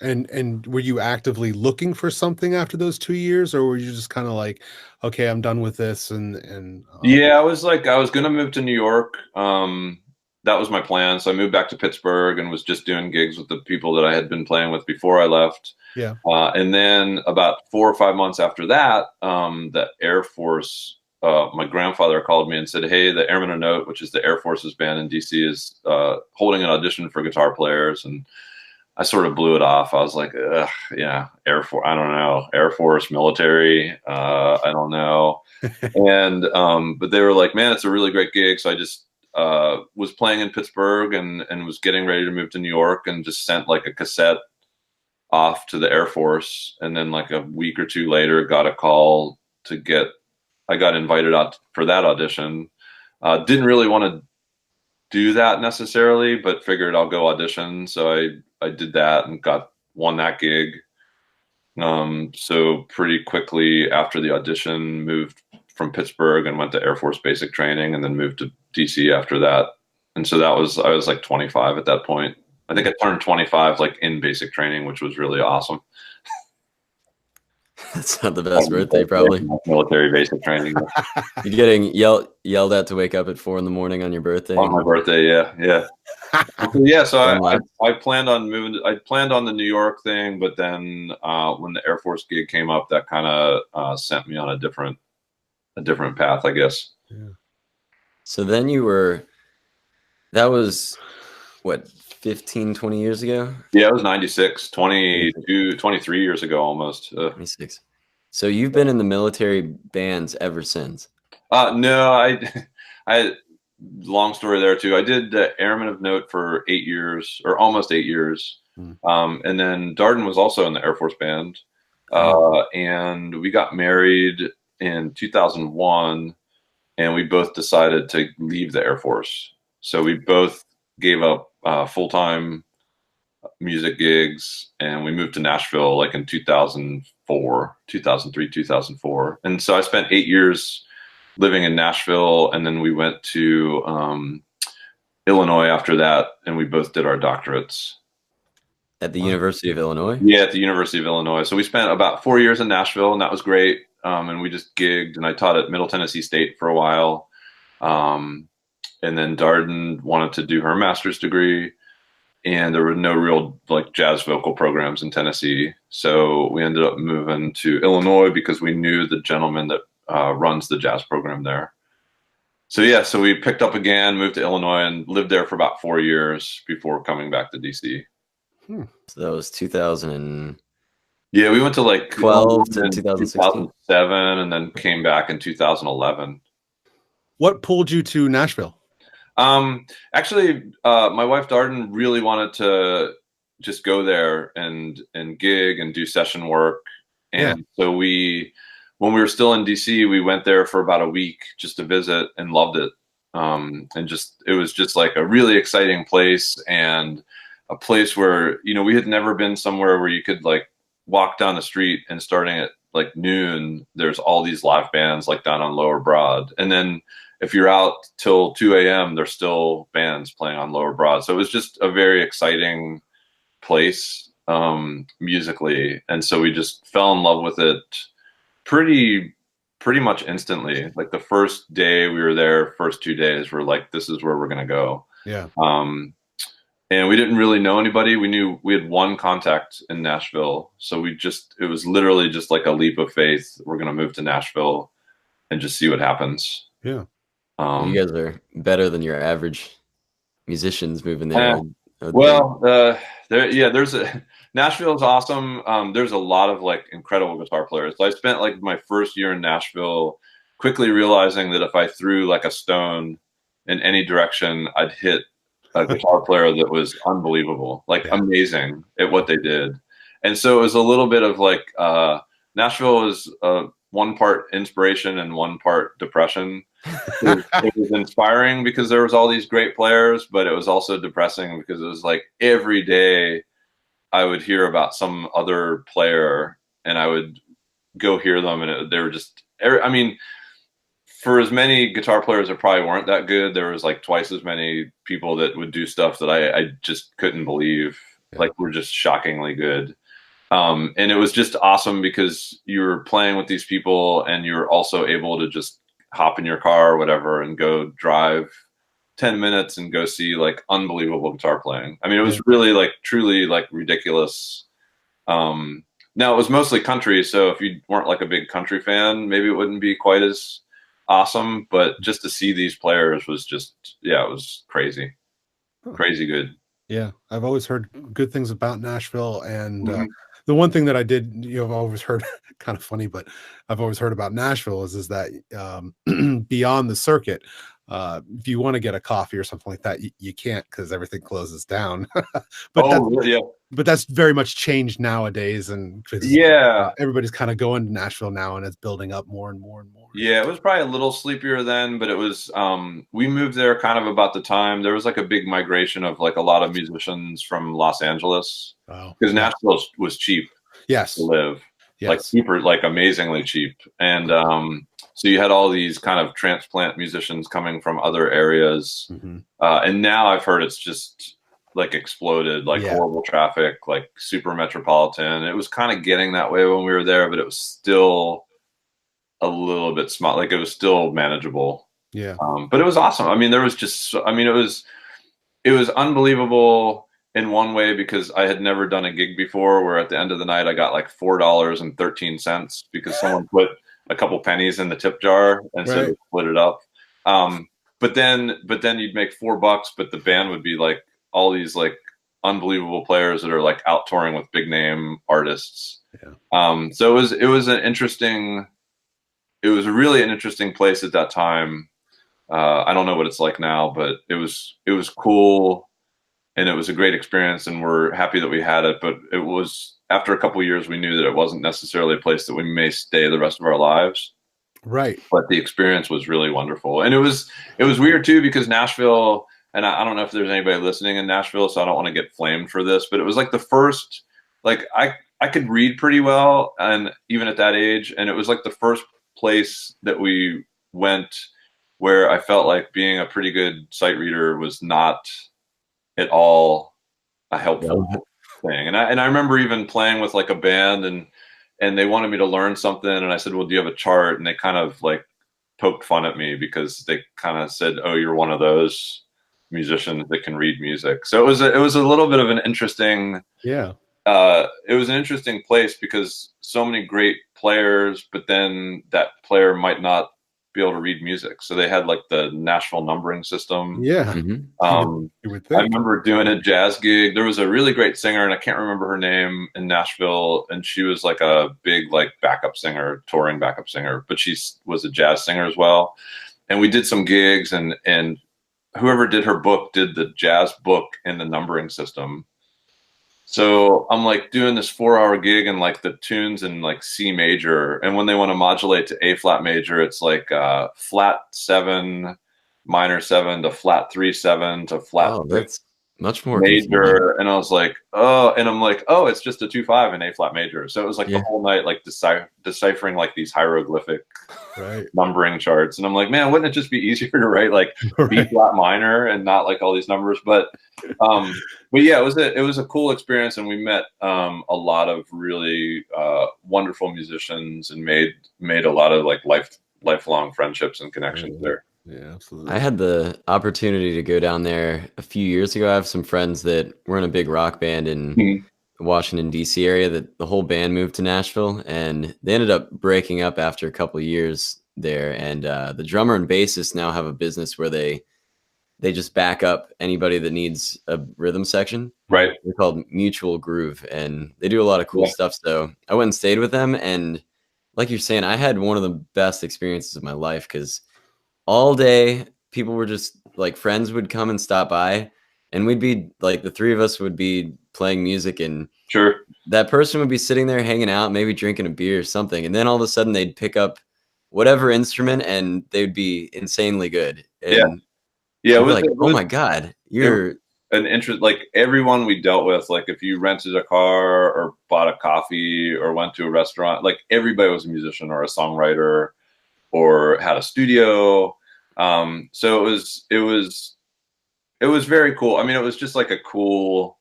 And were you actively looking for something after those 2 years, or were you just kind of like, okay, I'm done with this, and Yeah, I was going to move to New York. That was my plan. So I moved back to Pittsburgh and was just doing gigs with the people that I had been playing with before I left. Yeah. And then about 4 or 5 months after that, the Air Force, my grandfather called me and said, "Hey, the Airmen of Note, which is the Air Force's band in DC, is holding an audition for guitar players." And I sort of blew it off. I was like, ugh, yeah, Air Force, I don't know, Air Force, military, I don't know. And but they were like, "Man, it's a really great gig." So I just was playing in Pittsburgh and was getting ready to move to New York, and just sent like a cassette off to the Air Force. And then like a week or two later, got a call I got invited out for that audition. Didn't really want to do that necessarily, but figured I'll go audition. So I did that and won that gig. So pretty quickly after the audition, moved from Pittsburgh and went to Air Force basic training, and then moved to DC after that. And so I was like 25 at that point. I think I turned 25 like in basic training, which was really awesome. That's not the best birthday, probably. Military basic training. You're getting yelled at to wake up at 4 a.m. on your birthday. On my birthday, yeah. Yeah, so I planned on moving. I planned on the New York thing, but then when the Air Force gig came up, that kind of sent me on a different path, I guess. Yeah. So then that was what, 15, 20 years ago? Yeah, it was 96, 23 years ago almost. 26. So you've been in the military bands ever since? No, I long story there too. I did the Airmen of Note for 8 years, or almost 8 years. And then Darden was also in the Air Force band. And we got married in 2001, and we both decided to leave the Air Force. So we both gave up full-time music gigs, and we moved to Nashville like in 2003, 2004. And so I spent 8 years living in Nashville, and then we went to Illinois after that, and we both did our doctorates. At the University of Illinois? Yeah, at the University of Illinois. So we spent about 4 years in Nashville, and that was great. And we just gigged, and I taught at Middle Tennessee State for a while. And then Darden wanted to do her master's degree, and there were no real like jazz vocal programs in Tennessee. So we ended up moving to Illinois because we knew the gentleman that runs the jazz program there. So yeah, so we picked up again, moved to Illinois, and lived there for about 4 years before coming back to DC. So that was 2000. Yeah, we went to like 12 to 2007, and then came back in 2011. What pulled you to Nashville? Actually, my wife Darden really wanted to just go there and gig and do session work. And so when we were still in DC, we went there for about a week just to visit and loved it. And it was just like a really exciting place, and a place where, we had never been somewhere where you could like walk down the street and starting at like noon, there's all these live bands like down on Lower Broad. And then if you're out till 2 a.m., there's still bands playing on Lower Broad. So it was just a very exciting place musically. And so we just fell in love with it pretty much instantly. Like the first day we were there, first 2 days, we're like, this is where we're going to go. Yeah. And we didn't really know anybody. We knew we had one contact in Nashville. So it was literally just like a leap of faith. We're going to move to Nashville and just see what happens. Yeah. You guys are better than your average musicians moving there. Nashville is awesome. There's a lot of like incredible guitar players. So I spent like my first year in Nashville quickly realizing that if I threw like a stone in any direction, I'd hit a guitar player that was unbelievable, like amazing at what they did. And so it was a little bit of like, Nashville is one part inspiration and one part depression. It was inspiring because there was all these great players, but it was also depressing because it was like every day I would hear about some other player and I would go hear them, and they were just, for as many guitar players that probably weren't that good, there was like twice as many people that would do stuff that I just couldn't believe, like were just shockingly good. And it was just awesome because you were playing with these people and you were also able to just hop in your car or whatever and go drive 10 minutes and go see like unbelievable guitar playing. I mean, it was really like truly like ridiculous. Now it was mostly country, so if you weren't like a big country fan, maybe it wouldn't be quite as awesome, but just to see these players was just, it was crazy. Crazy good. Yeah, I've always heard good things about Nashville, and the one thing that I did, I've always heard, kind of funny, but I've always heard about Nashville is that beyond the circuit, if you want to get a coffee or something like that, you can't because everything closes down. Yeah. But that's very much changed nowadays, and because everybody's kind of going to Nashville now, and it's building up more and more and more. Yeah, it was probably a little sleepier then, but it was we moved there kind of about the time there was like a big migration of like a lot of musicians from Los Angeles, because Nashville was cheap to live, like super, like amazingly cheap. And so you had all these kind of transplant musicians coming from other areas. And now I've heard it's just like exploded, like horrible traffic, like super metropolitan. It was kind of getting that way when we were there, but it was still a little bit small, like it was still manageable. But it was awesome. I mean, there was just, I mean, it was unbelievable in one way because I had never done a gig before where at the end of the night I got like $4.13 because someone put a couple pennies in the tip jar and so they split it up. But then you'd make $4, but the band would be like all these like unbelievable players that are like out touring with big name artists. So it was an interesting, it was really an interesting place at that time. I don't know what it's like now, but it was cool and it was a great experience and we're happy that we had it. But it was, after a couple of years, we knew that it wasn't necessarily a place that we may stay the rest of our lives. But the experience was really wonderful. And it was weird too, because Nashville, and I don't know if there's anybody listening in Nashville, so I don't want to get flamed for this, but it was like the first, like I could read pretty well, and even at that age, and it was like the first place that we went where I felt like being a pretty good sight reader was not at all a helpful thing. And I remember even playing with like a band and they wanted me to learn something, and I said, well, do you have a chart? And they kind of like poked fun at me because they kind of said, oh, you're one of those musicians that can read music. So it was a little bit of an interesting, it was an interesting place because so many great players, but then that player might not be able to read music. So they had like the Nashville numbering system. You would think. I remember doing a jazz gig. There was a really great singer, and I can't remember her name, in Nashville, and she was like a big like backup singer, touring backup singer, but she was a jazz singer as well. And we did some gigs, and whoever did her book did the jazz book in the numbering system. So I'm like doing this 4-hour gig and like the tunes in like C major. And when they want to modulate to A flat major, it's like flat 7, minor 7 to flat 3, 7 to flat 6. That's much more major. And I was like, oh, and I'm like, oh, it's just a 2-5 in A flat major. So it was like the whole night, like deciphering like these hieroglyphic numbering charts. And I'm like, man, wouldn't it just be easier to write like B flat minor and not like all these numbers? But yeah, it was a cool experience, and we met a lot of really wonderful musicians and made a lot of like lifelong friendships and connections there. Yeah, absolutely. I had the opportunity to go down there a few years ago. I have some friends that were in a big rock band in the Washington, D.C. area that the whole band moved to Nashville, and they ended up breaking up after a couple of years there. And the drummer and bassist now have a business where they just back up anybody that needs a rhythm section. Right. They're called Mutual Groove, and they do a lot of cool stuff. So I went and stayed with them, and like you're saying, I had one of the best experiences of my life because all day people were just like, friends would come and stop by, and we'd be like, the three of us would be playing music, and that person would be sitting there hanging out, maybe drinking a beer or something, and then all of a sudden they'd pick up whatever instrument and they'd be insanely good. And it was like, oh my God, you're an interest. Like everyone we dealt with, like if you rented a car or bought a coffee or went to a restaurant, like everybody was a musician or a songwriter or had a studio. So it was very cool. I mean, it was just like a cool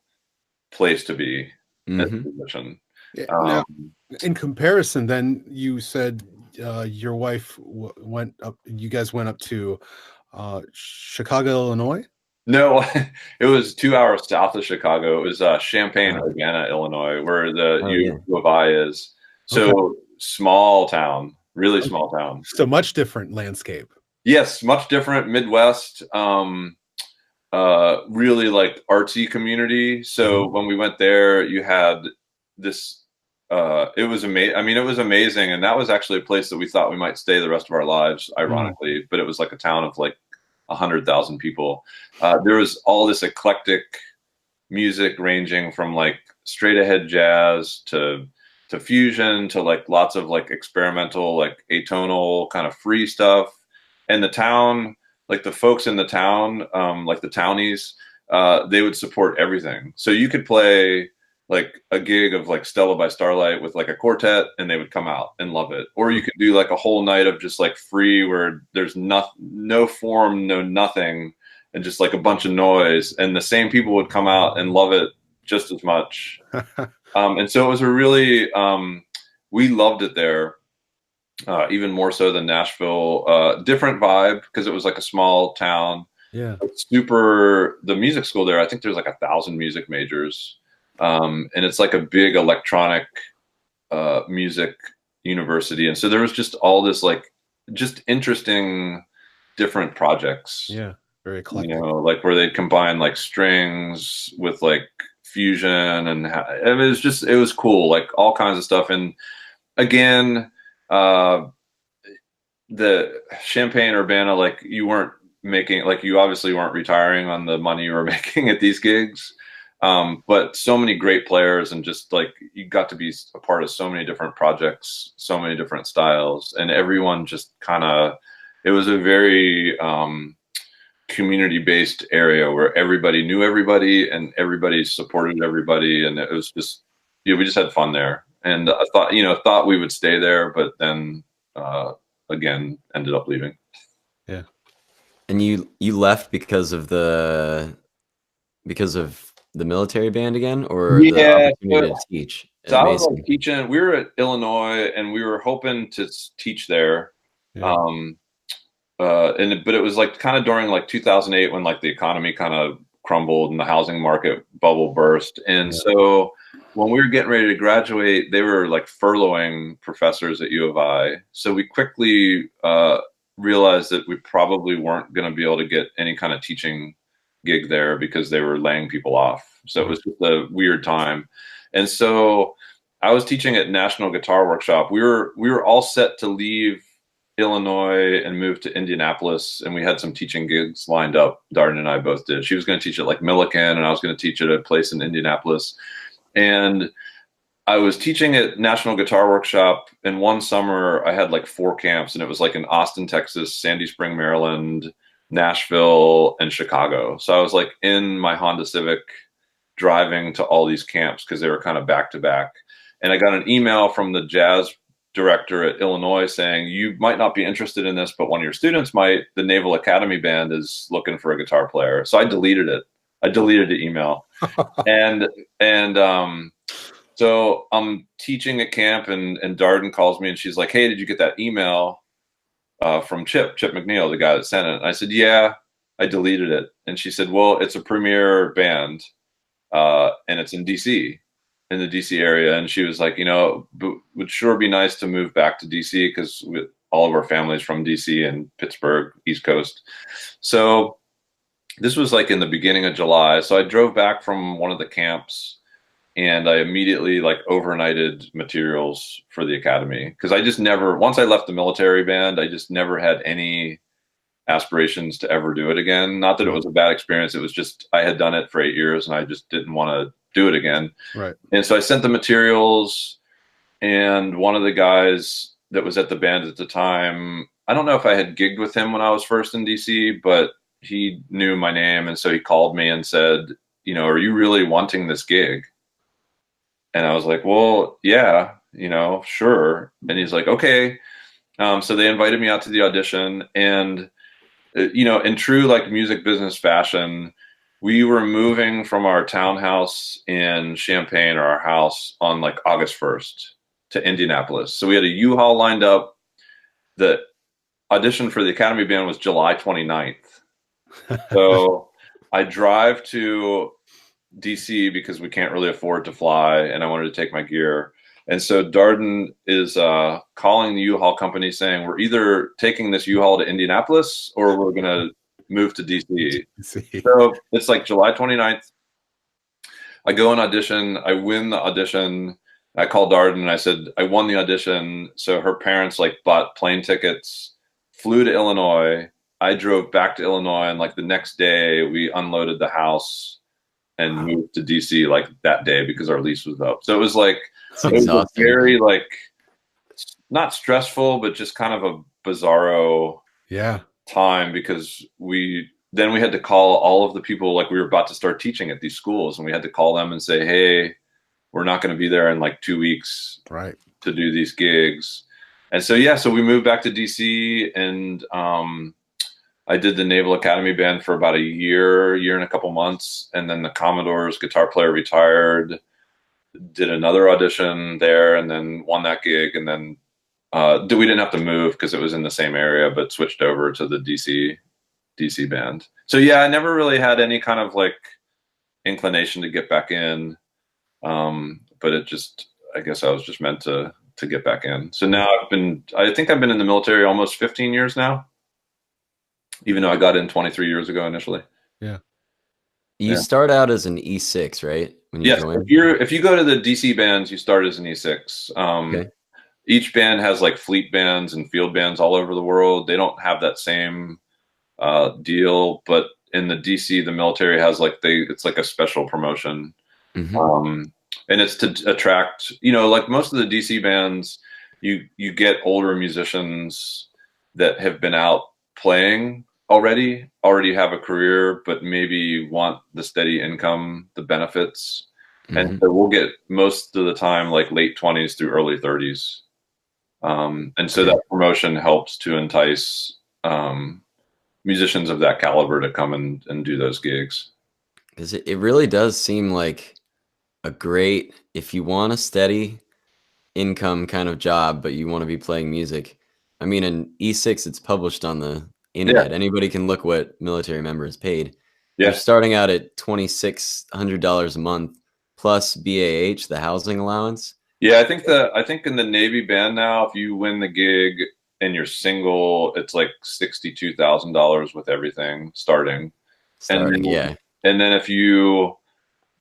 place to be as a musician. Now, in comparison, then you said your wife went up. You guys went up to Chicago, Illinois. No, it was 2 hours south of Chicago. It was Champaign, Urbana, Illinois, where the U of I is. So small town, really small town. So much different landscape. Yes, much different. Midwest, really like artsy community. So when we went there, you had this. It was amazing. I mean, it was amazing, and that was actually a place that we thought we might stay the rest of our lives. Ironically, but it was like a town of like 100,000 people. There was all this eclectic music ranging from like straight ahead jazz to fusion to like lots of like experimental, like atonal kind of free stuff. And the town, like the folks in the town, like the townies, they would support everything. So you could play like a gig of like Stella by Starlight with like a quartet and they would come out and love it. Or you could do like a whole night of just like free where there's no form, no nothing, and just like a bunch of noise, and the same people would come out and love it just as much. And so it was a really, we loved it there, even more so than Nashville. Different vibe because it was like a small town. Yeah. The music school there, I think there's like 1,000 music majors. And it's like a big electronic music university. And so there was just all this like just interesting different projects. Yeah. Very eclectic. You know, like where they'd combine like strings with like fusion, and it was cool, like all kinds of stuff. And again, the Champaign Urbana, like you weren't making, like you obviously weren't retiring on the money you were making at these gigs. But so many great players, and just like you got to be a part of so many different projects, so many different styles, and everyone just kind of, it was a very community-based area where everybody knew everybody and everybody supported everybody, and it was just, we just had fun there. And I thought we would stay there, but then again ended up leaving. Yeah. And you left because of the military band again, or the opportunity to teach? So I was like teaching. We were at Illinois, and we were hoping to teach there. Yeah. But it was like kind of during like 2008 when like the economy kind of crumbled and the housing market bubble burst. And so when we were getting ready to graduate, they were like furloughing professors at U of I. So we quickly realized that we probably weren't going to be able to get any kind of teaching gig there because they were laying people off. So it was just a weird time. And so I was teaching at National Guitar Workshop. We were all set to leave Illinois and move to Indianapolis, and we had some teaching gigs lined up. Darden and I both did. She was going to teach at like Milliken, and I was going to teach at a place in Indianapolis. And I was teaching at National Guitar Workshop, and one summer I had like 4 camps, and it was like in Austin, Texas, Sandy Spring, Maryland, Nashville, and Chicago. So I was like in my Honda Civic driving to all these camps because they were kind of back to back. And I got an email from the jazz director at Illinois saying, you might not be interested in this, but one of your students might. The Naval Academy Band is looking for a guitar player. So I deleted it. I deleted the email. and so I'm teaching at camp, and Darden calls me, and she's like, hey, did you get that email from Chip McNeil, the guy that sent it? And I said, yeah, I deleted it. And she said, well, it's a premier band, and it's in DC, in the DC area. And she was like, would sure be nice to move back to DC because all of our families from DC and Pittsburgh, East Coast. So this was like in the beginning of July. So I drove back from one of the camps, and I immediately like overnighted materials for the academy, because I just never, once I left the military band, I just never had any aspirations to ever do it again. Not that it was a bad experience. It was just, I had done it for 8 years and I just didn't want to do it again. Right. And so I sent the materials, and one of the guys that was at the band at the time, I don't know if I had gigged with him when I was first in DC, but he knew my name. And so he called me and said, are you really wanting this gig? And I was like, well, yeah, sure. And he's like, okay. So they invited me out to the audition, and, in true like music business fashion, we were moving from our townhouse in Champaign, or our house, on like August 1st to Indianapolis. So we had a U-Haul lined up. The audition for the Academy Band was July 29th. So I drive to DC because we can't really afford to fly, and I wanted to take my gear. And so Darden is calling the U-Haul company saying, we're either taking this U-Haul to Indianapolis or we're going to move to DC. So it's like July 29th. I go and audition. I win the audition. I called Darden and I said, I won the audition. So her parents like bought plane tickets, flew to Illinois, I drove back to Illinois, and like the next day we unloaded the house and moved to DC like that day because our lease was up. So it was like, It's it was a exhausting. very like, not stressful, but just kind of a bizarro time, because then we had to call all of the people, like we were about to start teaching at these schools, and we had to call them and say, hey, we're not going to be there in like 2 weeks to do these gigs. And so, yeah, so we moved back to DC, and I did the Naval Academy Band for about a year and a couple months. And then the Commodores guitar player retired, did another audition there, and then won that gig. And then we didn't have to move because it was in the same area, but switched over to the DC band. So yeah, I never really had any kind of like inclination to get back in. But it just, I guess I was just meant to get back in. So now I think I've been in the military almost 15 years now, even though I got in 23 years ago initially. Yeah. You start out as an E6, right? When you join? If you go to the DC bands, you start as an E6. Okay. Each band has like fleet bands and field bands all over the world. They don't have that same deal, but in the DC, the military has like it's like a special promotion. Mm-hmm. And it's to attract, like most of the DC bands, you get older musicians that have been out playing already have a career, but maybe want the steady income, the benefits. Mm-hmm. And so we'll get most of the time like late 20s through early 30s. And so that promotion helps to entice musicians of that caliber to come and do those gigs. Because it really does seem like a great, if you want a steady income kind of job, but you want to be playing music. I mean, in E6, it's published on the internet. Yeah. Anybody can look what military members paid. Yeah. You're starting out at $2,600 a month plus BAH, the housing allowance. Yeah, I think in the Navy band now, if you win the gig and you're single, it's like $62,000 with everything starting. And then if you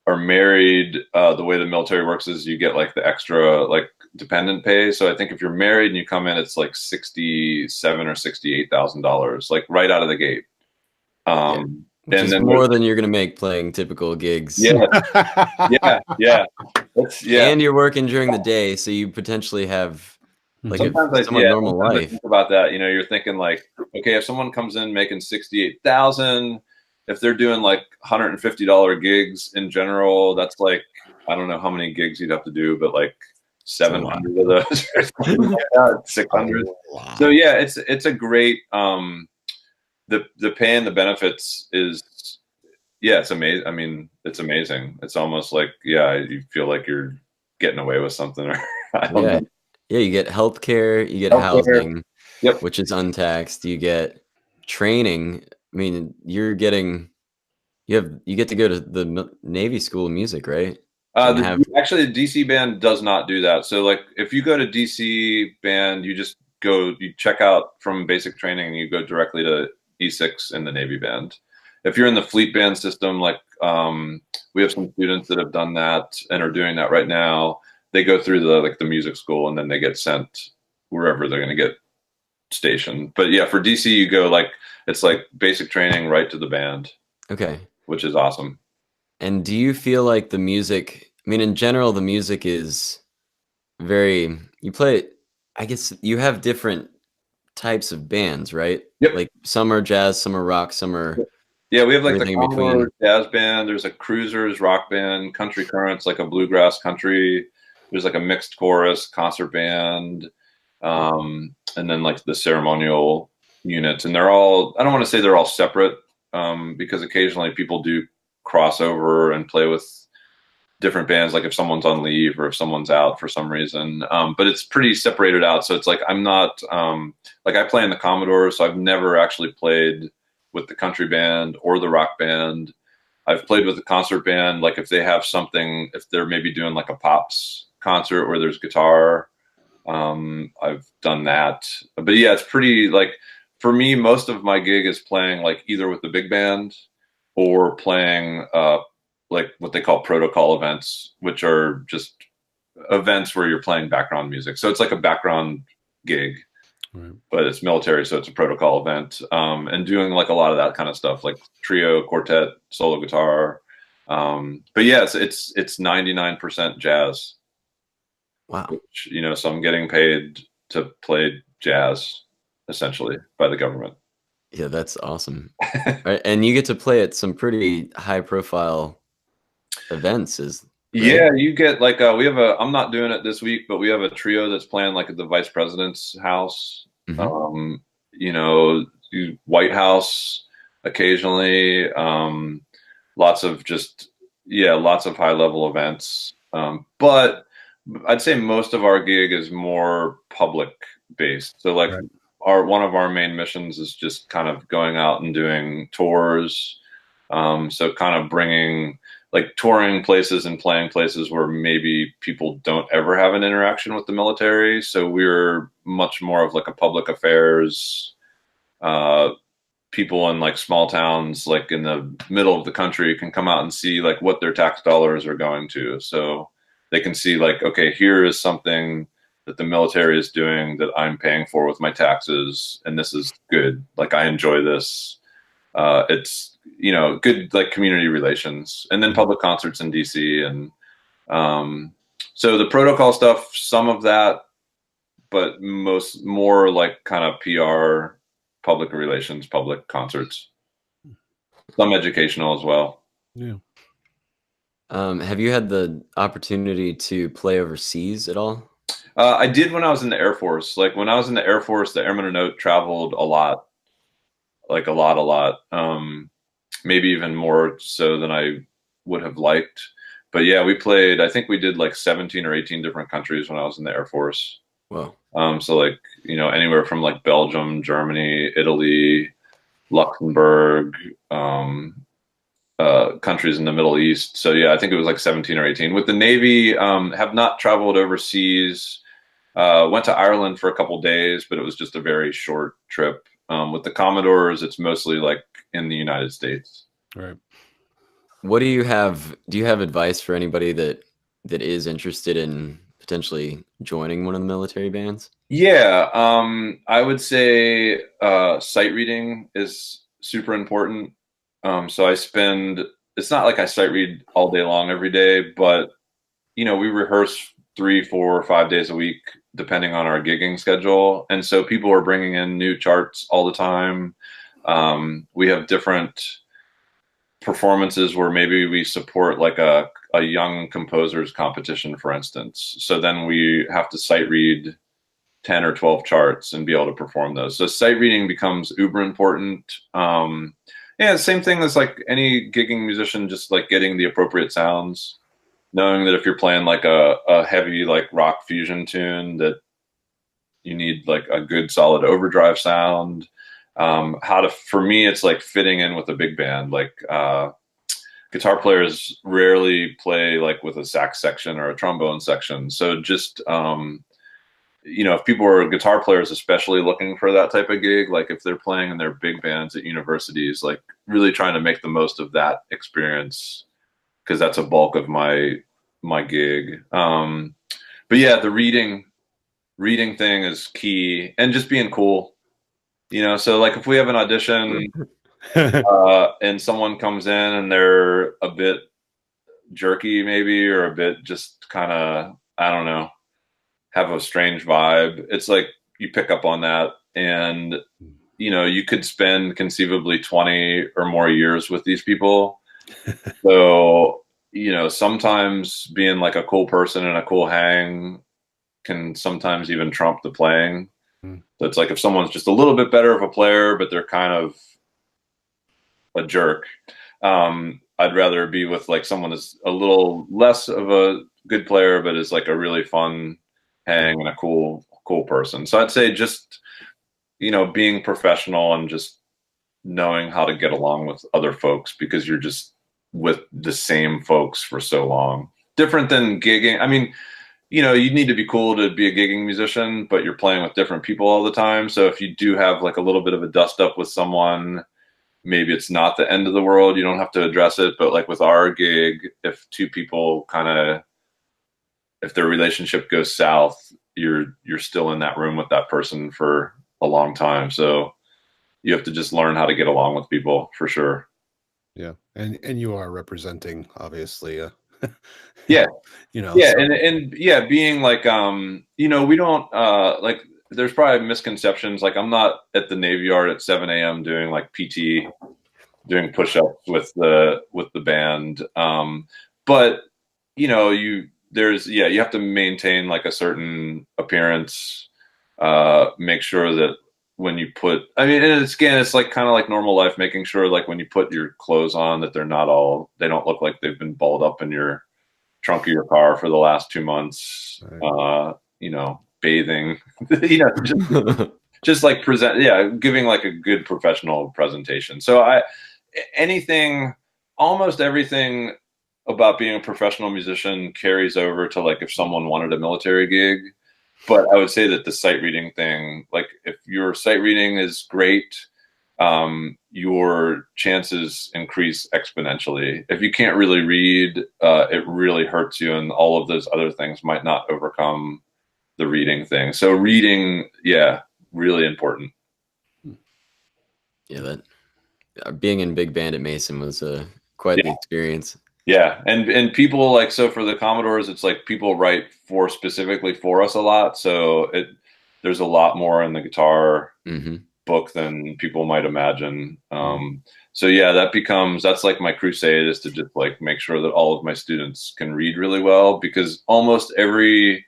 are married, the way the military works is you get like the extra like dependent pay. So I think if you're married and you come in, it's like $67,000 or $68,000, like right out of the gate. Which is more than you're gonna make playing typical gigs. Yeah. And you're working during the day, so you potentially have like a somewhat normal life. I think about that. You're thinking like, okay, if someone comes in making $68,000, if they're doing like $150 gigs in general, that's like, I don't know how many gigs you'd have to do, but like 700 of those, or something like that, 600. So yeah, it's a great. The pay and the benefits is, it's amazing. I mean, it's amazing. It's almost like, you feel like you're getting away with something. Or I don't know. Yeah, you get healthcare, you get housing, which is untaxed. You get training. I mean, you get to go to the Navy School of Music, right? Actually, the DC band does not do that. So like, if you go to DC band, you just you check out from basic training and you go directly to E6 in the Navy band. If you're in the fleet band system, like we have some students that have done that and are doing that right now. They go through the music school and then they get sent wherever they're going to get stationed. But yeah, for DC, you go it's like basic training right to the band. Okay. Which is awesome. And do you feel like the music, I mean, in general, the music is you play, I guess you have different types of bands, right? Yep. Like some are jazz, some are rock, some are. Yeah, we have like the Commodores jazz band. There's a Cruisers rock band, Country Currents, like a bluegrass country. There's like a mixed chorus concert band. And then like the ceremonial units. And they're all, I don't want to say they're all separate, because occasionally people do cross over and play with different bands, like if someone's on leave or if someone's out for some reason. But it's pretty separated out. So it's like, I'm not, like I play in the Commodores, so I've never actually played with the country band or the rock band. I've played with the concert band, like if they have something, if they're maybe doing like a pops concert where there's guitar, I've done that. But yeah, it's pretty, like, for me, most of my gig is playing like either with the big band or playing like what they call protocol events, which are just events where you're playing background music. So it's like a background gig. Right. but it's military, so it's a protocol event. And doing like a lot of that kind of stuff, like trio, quartet, solo guitar. But yes, it's 99% jazz. Wow. Which, you know, so I'm getting paid to play jazz essentially by the government. Yeah, that's awesome. Right, and you get to play at some pretty high profile events, Yeah, you get like we have I'm not doing it this week, but we have a trio that's playing like at the vice president's house. Mm-hmm. You know, White House occasionally. Lots of lots of high level events. But I'd say most of our gig is more public based. So like one of our main missions is just kind of going out and doing tours. So kind of bringing like touring places and playing places where maybe people don't ever have an interaction with the military. So we're much more of like a public affairs, people in like small towns, like in the middle of the country, can come out and see like what their tax dollars are going to. So they can see like, okay, here is something that the military is doing that I'm paying for with my taxes, and this is good. Like I enjoy this. It's, you know, good like community relations, and then public concerts in DC. And so the protocol stuff, some of that, but more like kind of PR, public relations, public concerts, some educational as well. Yeah. Have you had the opportunity to play overseas at all? I did when I was in the Air Force. Like when I was in the Air Force, the Airmen of Note traveled a lot, like a lot. Maybe even more so than I would have liked. But yeah, we played, I think we did like 17 or 18 different countries when I was in the Air Force. Wow. So like, you know, anywhere from like Belgium, Germany, Italy, Luxembourg, countries in the Middle East. So yeah, I think it was like 17 or 18. With the Navy, have not traveled overseas. Went to Ireland for a couple days, but it was just a very short trip. With the Commodores, it's mostly like in the United States. Right. What do you have? Do you have advice for anybody that is interested in potentially joining one of the military bands? Yeah, I would say sight reading is super important. So it's not like I sight read all day long every day, but you know, we rehearse 3, 4, 5 days a week, depending on our gigging schedule. And so people are bringing in new charts all the time. We have different performances where maybe we support like a young composers competition, for instance. So then we have to sight read 10 or 12 charts and be able to perform those. So sight reading becomes uber important. Yeah, same thing as like any gigging musician, just like getting the appropriate sounds, knowing that if you're playing like a heavy like rock fusion tune, that you need like a good solid overdrive sound. For me, it's like fitting in with a big band. Like guitar players rarely play like with a sax section or a trombone section. So just, you know, if people are guitar players, especially looking for that type of gig, like if they're playing in their big bands at universities, like really trying to make the most of that experience, because that's a bulk of my gig. But yeah, the reading thing is key, and just being cool. You know, so like if we have an audition and someone comes in and they're a bit jerky maybe, or a bit just kind of, I don't know, have a strange vibe, it's like you pick up on that. And you know, you could spend conceivably 20 or more years with these people. So, you know, sometimes being like a cool person and a cool hang can sometimes even trump the playing. So it's like if someone's just a little bit better of a player, but they're kind of a jerk, I'd rather be with like someone that's a little less of a good player, but is like a really fun hang and a cool person. So I'd say just, you know, being professional and just knowing how to get along with other folks, because you're just with the same folks for so long. Different than gigging. I mean, you know, you need to be cool to be a gigging musician, but you're playing with different people all the time. So if you do have like a little bit of a dust up with someone, maybe it's not the end of the world. You don't have to address it. But like with our gig, if two people if their relationship goes south, you're still in that room with that person for a long time. So you have to just learn how to get along with people for sure. Yeah. And you are representing, obviously, Yeah. you know, Yeah. so. And yeah, being like, you know, we don't, like, there's probably misconceptions. Like, I'm not at the Navy Yard at 7 a.m. doing like PT, doing push-ups with the band. But you know, you have to maintain like a certain appearance, make sure that when you put, I mean, and it's like kind of like normal life, making sure like when you put your clothes on that they don't look like they've been balled up in your trunk of your car for the last 2 months. Right. You know, bathing, you know, just like giving like a good professional presentation. So almost everything about being a professional musician carries over to like if someone wanted a military gig. But I would say that the sight reading thing, like if your sight reading is great, your chances increase exponentially. If you can't really read, it really hurts you, and all of those other things might not overcome the reading thing. So reading, yeah, really important. Yeah, that being in big band at Mason was quite the experience. Yeah, and people like, so for the Commodores, it's like people write specifically for us a lot. So there's a lot more in the guitar book than people might imagine. So yeah, that's like my crusade, is to just like make sure that all of my students can read really well, because almost every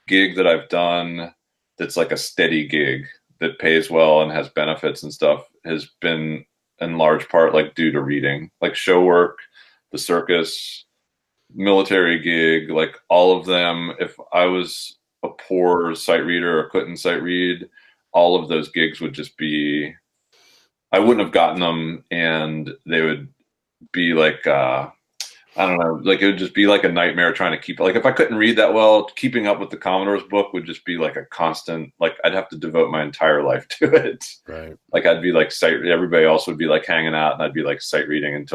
gig that I've done that's like a steady gig that pays well and has benefits and stuff has been in large part like due to reading, like show work, the circus, military gig, like all of them. If I was a poor sight reader or couldn't sight read, all of those gigs would just be, I wouldn't have gotten them, and they would be like, I don't know, like it would just be like a nightmare trying to keep, like if I couldn't read that well, keeping up with the Commodores book would just be like a constant, like I'd have to devote my entire life to it. Right. Like I'd be like everybody else would be like hanging out, and I'd be like sight reading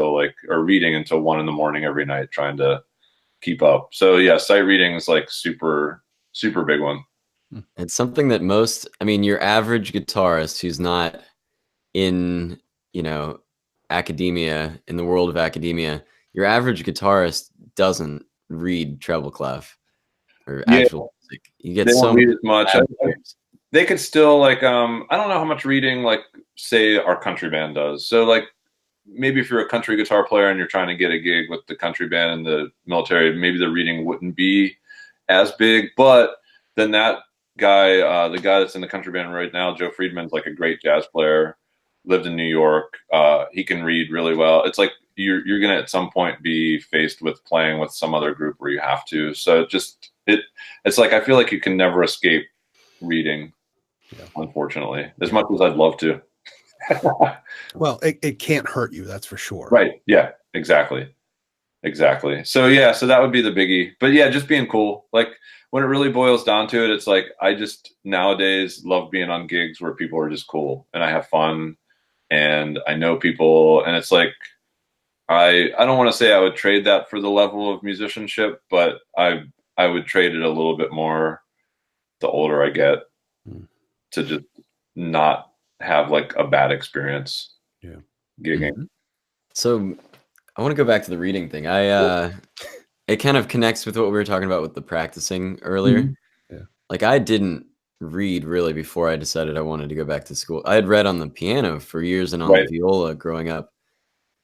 reading until 1 a.m. every night trying to keep up. So yeah, sight reading is like super, super big one. It's something that your average guitarist who's not in, academia, in the world of academia, your average guitarist doesn't read treble clef or actual music. You get they don't read as much. They could still like, I don't know how much reading like say our country band does. So like maybe if you're a country guitar player and you're trying to get a gig with the country band in the military, maybe the reading wouldn't be as big. But then that guy, the guy that's in the country band right now, Joe Friedman's like a great jazz player, lived in New York. He can read really well. It's like you're gonna at some point be faced with playing with some other group where you have to. So it's like I feel like you can never escape reading, unfortunately, as much as I'd love to. Well, it can't hurt you, that's for sure. Right. Yeah, exactly. So yeah, so that would be the biggie. But yeah, just being cool. Like when it really boils down to it, it's like I just nowadays love being on gigs where people are just cool and I have fun and I know people, and it's like I don't want to say I would trade that for the level of musicianship, but I would trade it a little bit more the older I get, to just not have like a bad experience gigging. So I want to go back to the reading thing. It kind of connects with what we were talking about with the practicing earlier. Like I didn't read really before I decided I wanted to go back to school. I had read on the piano for years and on the viola growing up.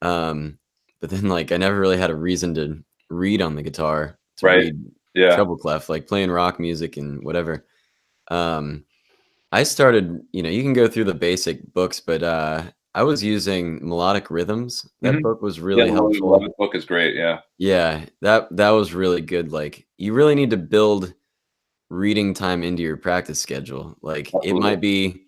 But then like I never really had a reason to read on the guitar, to read treble clef, like playing rock music and whatever. I started, you can go through the basic books, but I was using Melodic Rhythms. That book was really helpful. The book is great. Yeah, that was really good. Like you really need to build reading time into your practice schedule. Like it might be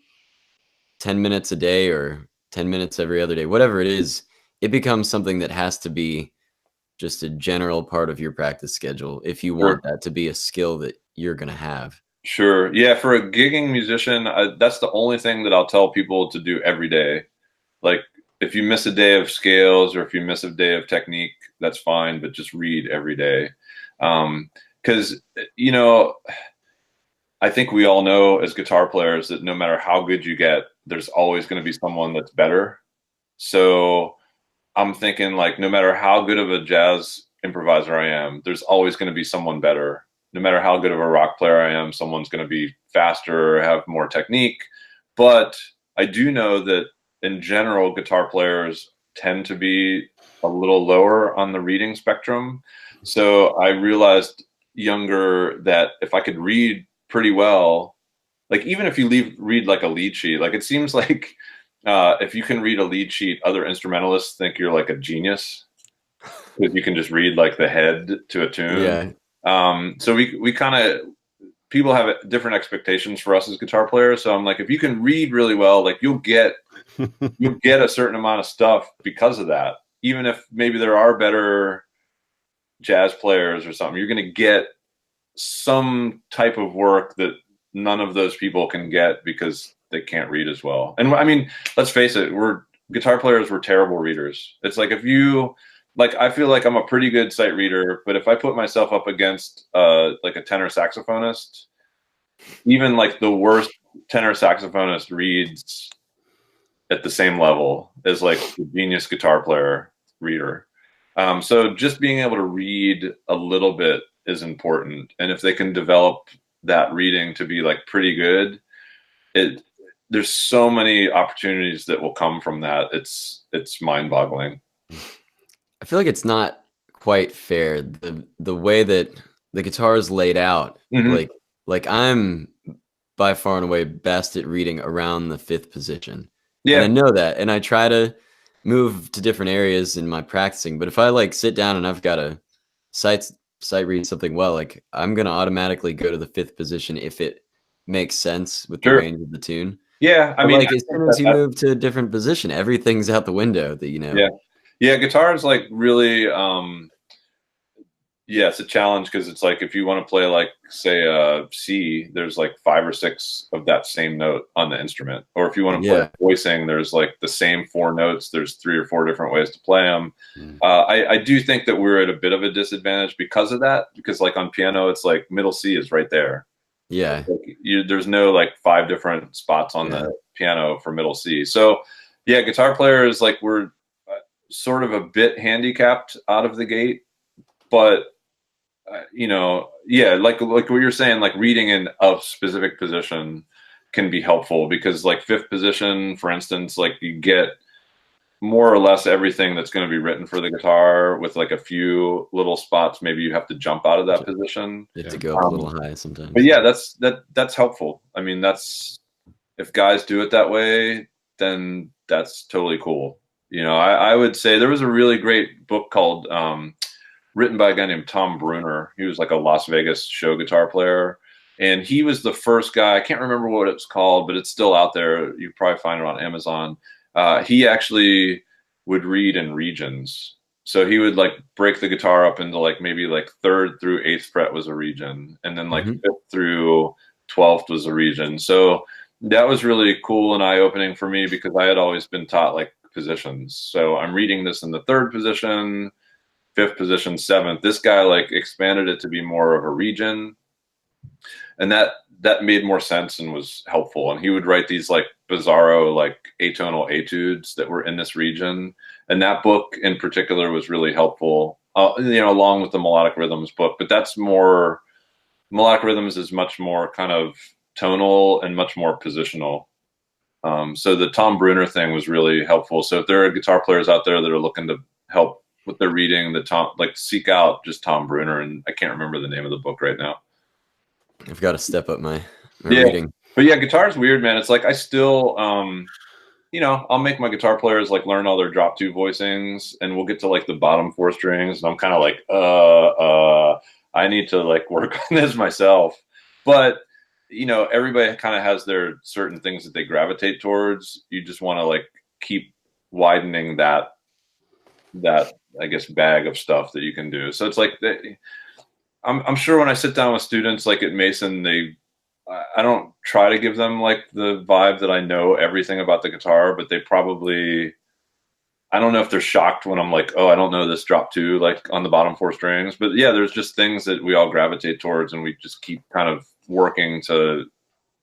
10 minutes a day or 10 minutes every other day, whatever it is. It becomes something that has to be just a general part of your practice schedule if you want that to be a skill that you're going to have. Sure. Yeah. For a gigging musician, that's the only thing that I'll tell people to do every day. Like if you miss a day of scales or if you miss a day of technique, that's fine, but just read every day. 'Cause I think we all know as guitar players that no matter how good you get, there's always going to be someone that's better. So I'm thinking like, no matter how good of a jazz improviser I am, there's always going to be someone better. No matter how good of a rock player I am, someone's going to be faster, have more technique. But I do know that in general, guitar players tend to be a little lower on the reading spectrum. So I realized younger that if I could read pretty well, like even if you read like a lead sheet, like it seems like if you can read a lead sheet, other instrumentalists think you're like a genius because you can just read like the head to a tune. Yeah. So we kind of, people have different expectations for us as guitar players. So I'm like, if you can read really well, like you'll get a certain amount of stuff because of that. Even if maybe there are better jazz players or something, you're going to get some type of work that none of those people can get because they can't read as well. And I mean, let's face it, guitar players were terrible readers. It's like if you, like, I feel like I'm a pretty good sight reader, but if I put myself up against like a tenor saxophonist, even like the worst tenor saxophonist reads at the same level as like the genius guitar player reader. So just being able to read a little bit is important. And if they can develop that reading to be like pretty good, there's so many opportunities that will come from that. It's mind-boggling. I feel like it's not quite fair the way that the guitar is laid out. Like I'm by far and away best at reading around the 5th position. Yeah. And I know that, and I try to move to different areas in my practicing. But if I like sit down and I've got to sight read something well, like I'm gonna automatically go to the 5th position if it makes sense with the range of the tune. Yeah, I mean, like as soon as you move to a different position, everything's out the window. That Yeah, guitar is like really, yeah, it's a challenge because it's like if you want to play like say C, there's like 5 or 6 of that same note on the instrument. Or if you want to play voicing, there's like the same 4 notes. There's 3 or 4 different ways to play them. I do think that we're at a bit of a disadvantage because of that. Because like on piano, it's like middle C is right there. Yeah, like there's no like 5 different spots on the piano for middle C. So yeah, guitar players like we're sort of a bit handicapped out of the gate, but you know, yeah, like what you're saying, like reading in a specific position can be helpful because like 5th position, for instance, like you get more or less everything that's going to be written for the guitar with like a few little spots. Maybe you have to jump out of that position. You have to go a little high sometimes. But yeah, that's helpful. I mean, if guys do it that way, then that's totally cool. You know, I would say there was a really great book called written by a guy named Tom Bruner. He was like a Las Vegas show guitar player. And he was the first guy, I can't remember what it's called, but it's still out there. You probably find it on Amazon. He actually would read in regions. So he would like break the guitar up into like maybe like 3rd through 8th fret was a region. And then like 5th through 12th was a region. So that was really cool and eye-opening for me because I had always been taught like positions. So I'm reading this in the 3rd position, 5th position, 7th. This guy like expanded it to be more of a region, and that made more sense and was helpful. And he would write these like bizarro like atonal etudes that were in this region, and that book in particular was really helpful. You know, along with the melodic rhythms book, but melodic rhythms is much more kind of tonal and much more positional. So the Tom Bruner thing was really helpful. So if there are guitar players out there that are looking to help with their reading, seek out just Tom Bruner, and I can't remember the name of the book right now. I've got to step up my reading. But yeah, guitar is weird, man. It's like I still, you know, I'll make my guitar players like learn all their drop 2 voicings, and we'll get to like the bottom 4 strings, and I'm kind of like, I need to like work on this myself. But you know, everybody kind of has their certain things that they gravitate towards. You just want to like keep widening that I guess bag of stuff that you can do. So it's like I'm sure when I sit down with students like at Mason, I don't try to give them like the vibe that I know everything about the guitar, but they probably, I don't know if they're shocked when I'm like, oh, I don't know this drop 2 like on the bottom 4 strings. But yeah, there's just things that we all gravitate towards, and we just keep kind of working to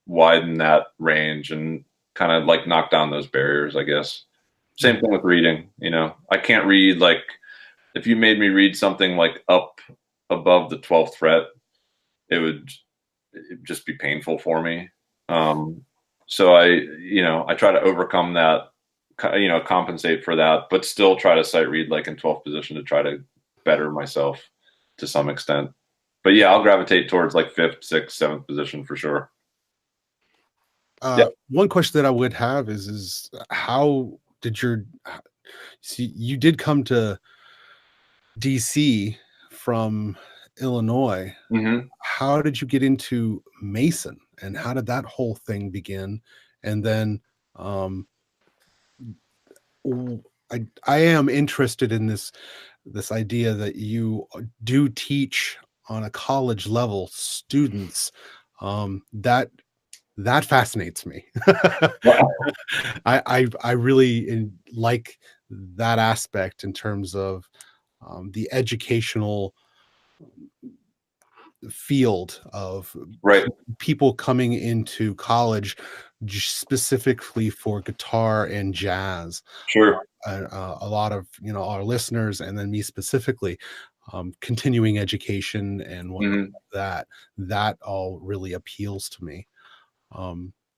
widen that range and kind of like knock down those barriers, I guess. Same thing with reading, you know. I can't read, like, if you made me read something like up above the 12th fret, it'd just be painful for me. So I try to overcome that, compensate for that, but still try to sight read like in 12th position to try to better myself to some extent. But yeah, I'll gravitate towards like 5th, 6th, 7th position for sure. One question that I would have is how did you did come to DC from Illinois. Mm-hmm. How did you get into Mason, and how did that whole thing begin? And then I am interested in this idea that you do teach on a college level students. That fascinates me. Wow. I really like that aspect in terms of the educational field of people coming into college specifically for guitar and jazz. Sure. A lot of our listeners, and then me specifically, continuing education and whatnot, that all really appeals to me.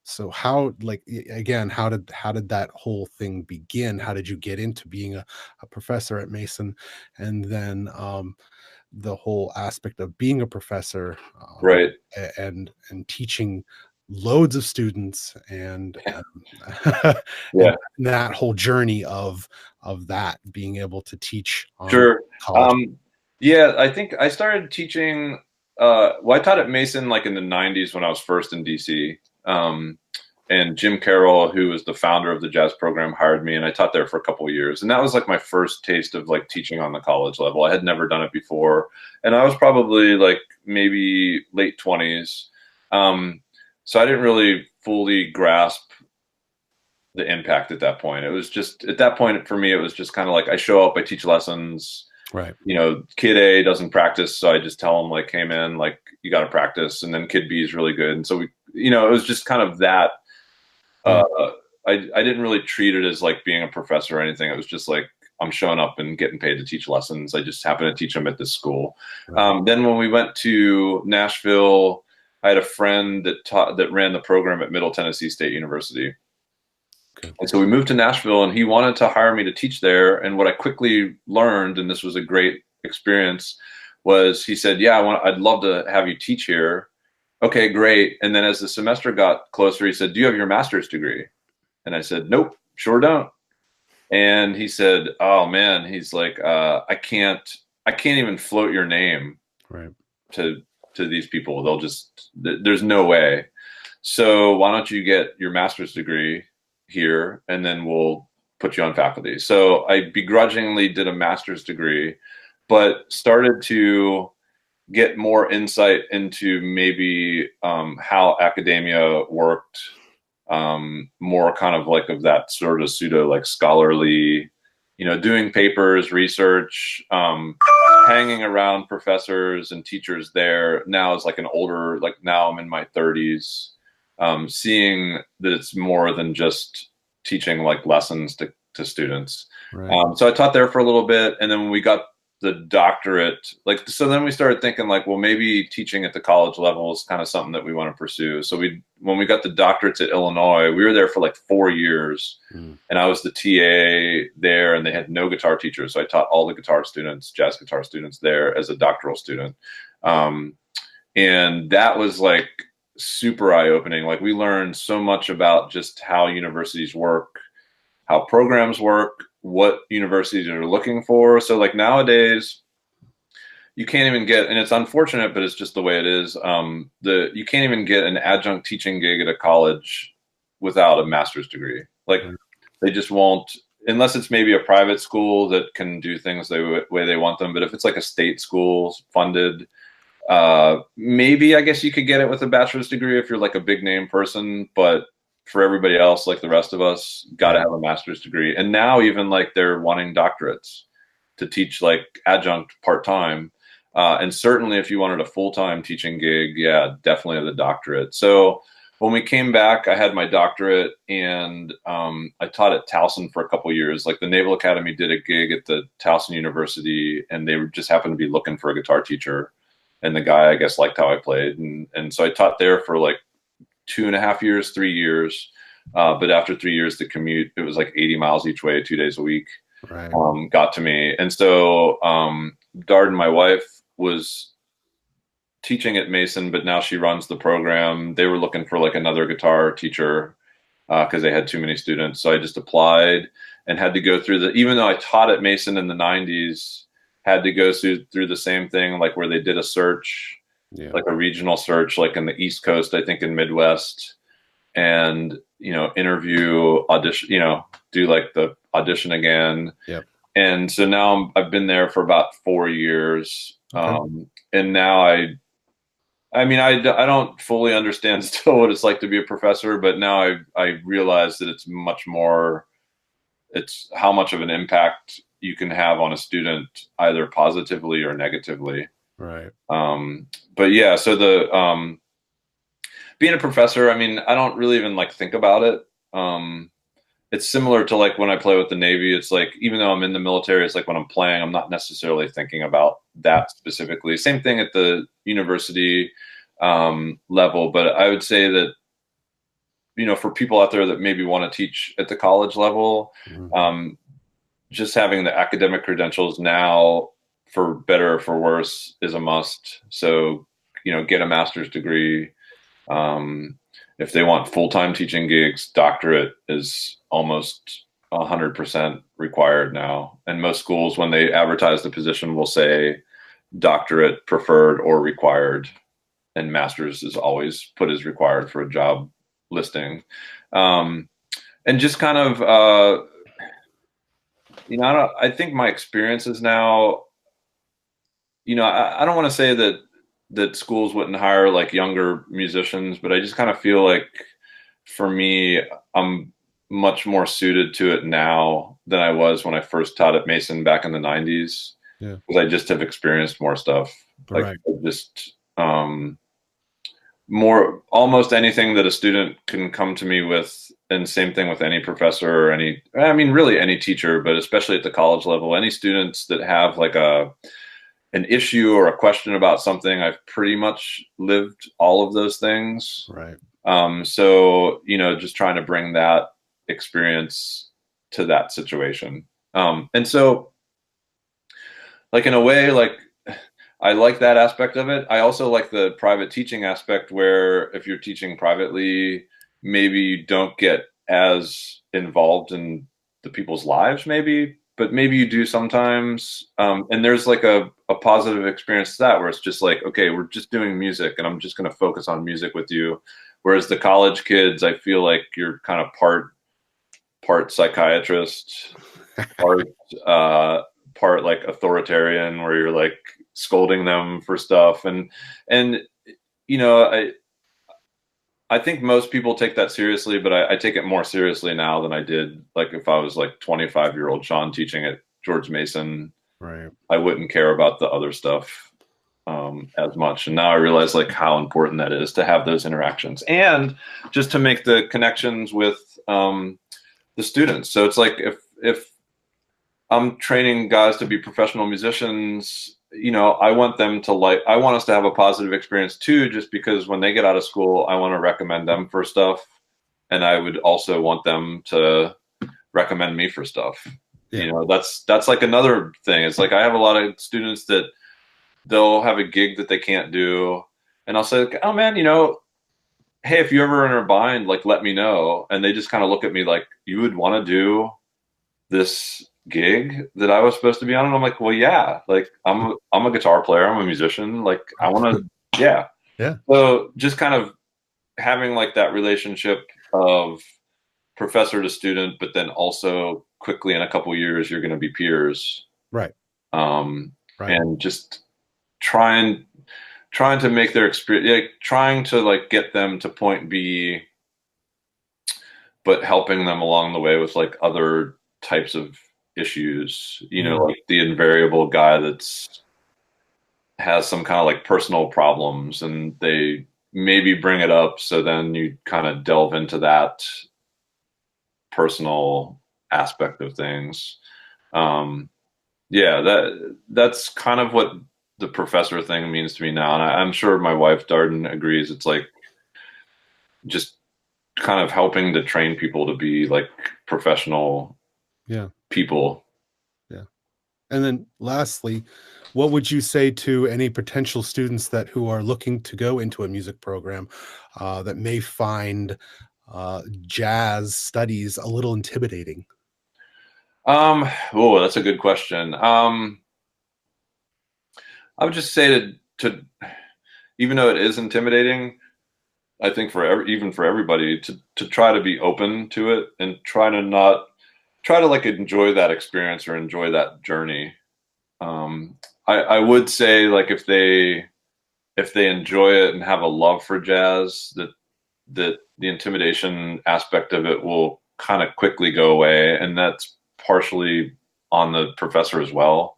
So how, like, again, how did that whole thing begin? How did you get into being a professor at Mason? And then the whole aspect of being a professor, and teaching loads of students, and and that whole journey of that being able to teach college. I think I started teaching. I taught at Mason like in the 90s when I was first in DC. And Jim Carroll, who was the founder of the jazz program, hired me, and I taught there for a couple of years. And that was like my first taste of like teaching on the college level. I had never done it before, and I was probably like maybe late 20s. So I didn't really fully grasp the impact at that point. It was just, at that point for me, it was just kind of like, I show up, I teach lessons. Right. Kid A doesn't practice, so I just tell him like, hey man, like you got to practice. And then kid B is really good. And so it was just kind of that. I didn't really treat it as like being a professor or anything. It was just like, I'm showing up and getting paid to teach lessons. I just happen to teach them at this school. Right. Then when we went to Nashville, I had a friend that ran the program at Middle Tennessee State University. Okay. And so we moved to Nashville, and he wanted to hire me to teach there. And what I quickly learned, and this was a great experience, was he said, yeah, I'd love to have you teach here. Okay, great. And then as the semester got closer, he said, do you have your master's degree? And I said, nope, sure don't. And he said, oh man, he's like, I can't even float your name to these people. They'll just, there's no way. So why don't you get your master's degree here, and then we'll put you on faculty. So I begrudgingly did a master's degree, but started to get more insight into maybe how academia worked, more kind of like of that sort of pseudo like scholarly, doing papers, research, hanging around professors and teachers there. Now as like an older, like now I'm in my 30s, seeing that it's more than just teaching like lessons to students. Right. So I taught there for a little bit, and then when we got the doctorate, so then we started thinking like, well, maybe teaching at the college level is kind of something that we want to pursue. So when we got the doctorates at Illinois, we were there for like 4 years, and I was the TA there, and they had no guitar teachers. So I taught all the guitar students, jazz guitar students there as a doctoral student. And that was like super eye-opening. Like we learned so much about just how universities work, how programs work, what universities are looking for. So like nowadays you can't even get, and it's unfortunate, but it's just the way it is. You can't even get an adjunct teaching gig at a college without a master's degree. Like they just won't, unless it's maybe a private school that can do things the way they want them. But if it's like a state school funded, maybe I guess you could get it with a bachelor's degree if you're like a big name person, but for everybody else, like the rest of us, got to have a master's degree. And now even like they're wanting doctorates to teach like adjunct part-time. And certainly if you wanted a full-time teaching gig, yeah, definitely the doctorate. So when we came back, I had my doctorate, and I taught at Towson for a couple years. Like the Naval Academy did a gig at the Towson University, and they just happened to be looking for a guitar teacher. And the guy, I guess, liked how I played. And so I taught there for like 2.5 years, 3 years. But after 3 years, the commute, it was like 80 miles each way, 2 days a week, Right. got to me. And so Darden, my wife, was teaching at Mason, but now she runs the program. They were looking for like another guitar teacher because they had too many students. So I just applied and had to go through even though I taught at Mason in the 90s, had to go through the same thing, like where they did a search, like a regional search, like in the East Coast, I think in Midwest, and, you know, interview, audition, you know, do like the audition again. Yep. And so now I've been there for about 4 years. Okay. And now I mean, I don't fully understand still what it's like to be a professor, but now I realize that it's much more, it's how much of an impact you can have on a student, either positively or negatively. Right. But yeah, so the being a professor, I mean, I don't really even like think about it. It's similar to like when I play with the Navy. It's like, even though I'm in the military, it's like when I'm playing, I'm not necessarily thinking about that specifically. Same thing at the university level. But I would say that, you know, for people out there that maybe want to teach at the college level, just having the academic credentials now, for better or for worse, is a must. So, you know, get a master's degree. If they want full-time teaching gigs, doctorate is almost 100% required now. And most schools, when they advertise the position, will say doctorate preferred or required. And master's is always put as required for a job listing. And just kind of, you know, I think my experiences now, you know, I don't want to say that schools wouldn't hire like younger musicians, but I just kind of feel like for me, I'm much more suited to it now than I was when I first taught at Mason back in the 90s. Yeah. Because I just have experienced more stuff. Like right. Just more, almost anything that a student can come to me with, and same thing with any professor or any, I mean, really any teacher, but especially at the college level, any students that have like an issue or a question about something, I've pretty much lived all of those things. Right. So, you know, just trying to bring that experience to that situation. And so, like, in a way, like, I like that aspect of it. I also like the private teaching aspect, where if you're teaching privately, maybe you don't get as involved in the people's lives, maybe, but maybe you do sometimes. And there's like a positive experience to that, where it's just like, okay, we're just doing music and I'm just going to focus on music with you. Whereas the college kids, I feel like you're kind of part psychiatrist, part like authoritarian, where you're like scolding them for stuff. And, you know, I think most people take that seriously, but I take it more seriously now than I did. Like if I was like 25-year-old Shawn teaching at George Mason, right, I wouldn't care about the other stuff as much. And now I realize like how important that is to have those interactions and just to make the connections with the students. So it's like if I'm training guys to be professional musicians, you know, I want us to have a positive experience too, just because when they get out of school, I want to recommend them for stuff. And I would also want them to recommend me for stuff. Yeah. You know, that's like another thing. It's like, I have a lot of students that they'll have a gig that they can't do. And I'll say, oh man, you know, hey, if you ever in a bind, like, let me know. And they just kind of look at me like, you would want to do this gig that I was supposed to be on? And I'm like, well, yeah, like I'm a guitar player, I'm a musician, like I want to, yeah. So just kind of having like that relationship of professor to student, but then also quickly in a couple of years you're going to be peers, right? And just trying to make their experience, like trying to like get them to point B, but helping them along the way with like other types of issues, you know, like the invariable guy that's has some kind of like personal problems, and they maybe bring it up. So then you kind of delve into that personal aspect of things. Yeah, that's kind of what the professor thing means to me now. And I'm sure my wife Darden agrees. It's like just kind of helping to train people to be like professional people. Yeah. And then lastly, what would you say to any potential students who are looking to go into a music program that may find jazz studies a little intimidating? Oh, that's a good question. I would just say to even though it is intimidating, I think even for everybody to try to be open to it and try to like enjoy that experience or enjoy that journey. I would say like if they enjoy it and have a love for jazz, that the intimidation aspect of it will kind of quickly go away, and that's partially on the professor as well.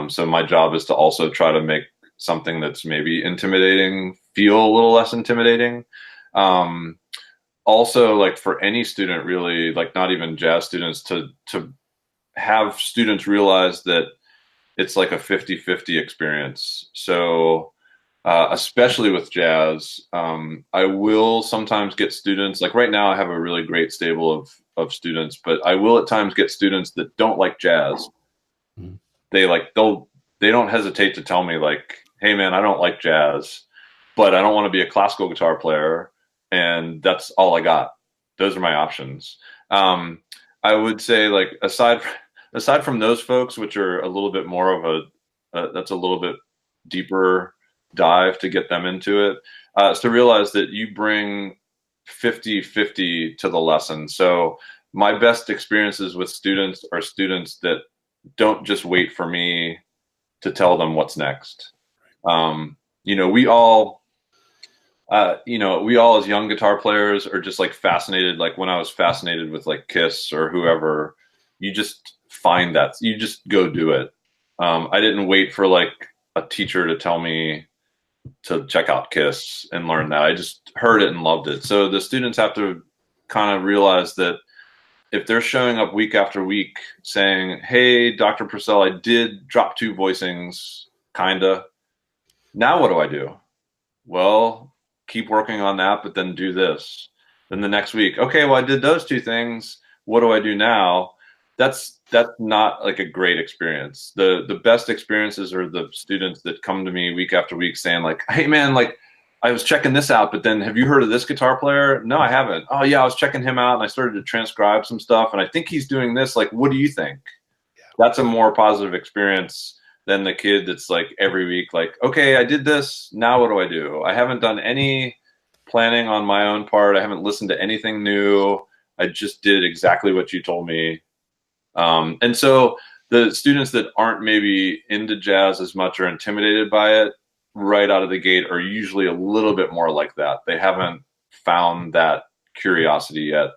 So my job is to also try to make something that's maybe intimidating feel a little less intimidating. Also, like for any student, really, like not even jazz students, to have students realize that it's like a 50-50 experience. So especially with jazz, I will sometimes get students, like right now I have a really great stable of students, but I will at times get students that don't like jazz. They don't hesitate to tell me like, hey man, I don't like jazz, but I don't want to be a classical guitar player, and that's all I got. Those are my options. I would say like aside from those folks, which are a little bit more of that's a little bit deeper dive to get them into it, is to realize that you bring 50-50 to the lesson. So my best experiences with students are students that don't just wait for me to tell them what's next. We all as young guitar players are just like fascinated. Like when I was fascinated with like Kiss or whoever, you just find that you just go do it. I didn't wait for like a teacher to tell me to check out Kiss and learn that. I just heard it and loved it. So the students have to kind of realize that if they're showing up week after week saying, hey, Dr. Purcell, I did drop 2 voicings, kinda. Now what do I do? Well, keep working on that, but then do this. Then the next week, okay, well, I did those 2 things. What do I do now? That's not like a great experience. The best experiences are the students that come to me week after week saying like, hey man, like I was checking this out, but then have you heard of this guitar player? No, I haven't. Oh yeah, I was checking him out and I started to transcribe some stuff and I think he's doing this. Like, what do you think? That's a more positive experience than the kid that's like every week, like, okay, I did this. Now what do I do? I haven't done any planning on my own part. I haven't listened to anything new. I just did exactly what you told me. And so the students that aren't maybe into jazz as much or intimidated by it right out of the gate are usually a little bit more like that. They haven't found that curiosity yet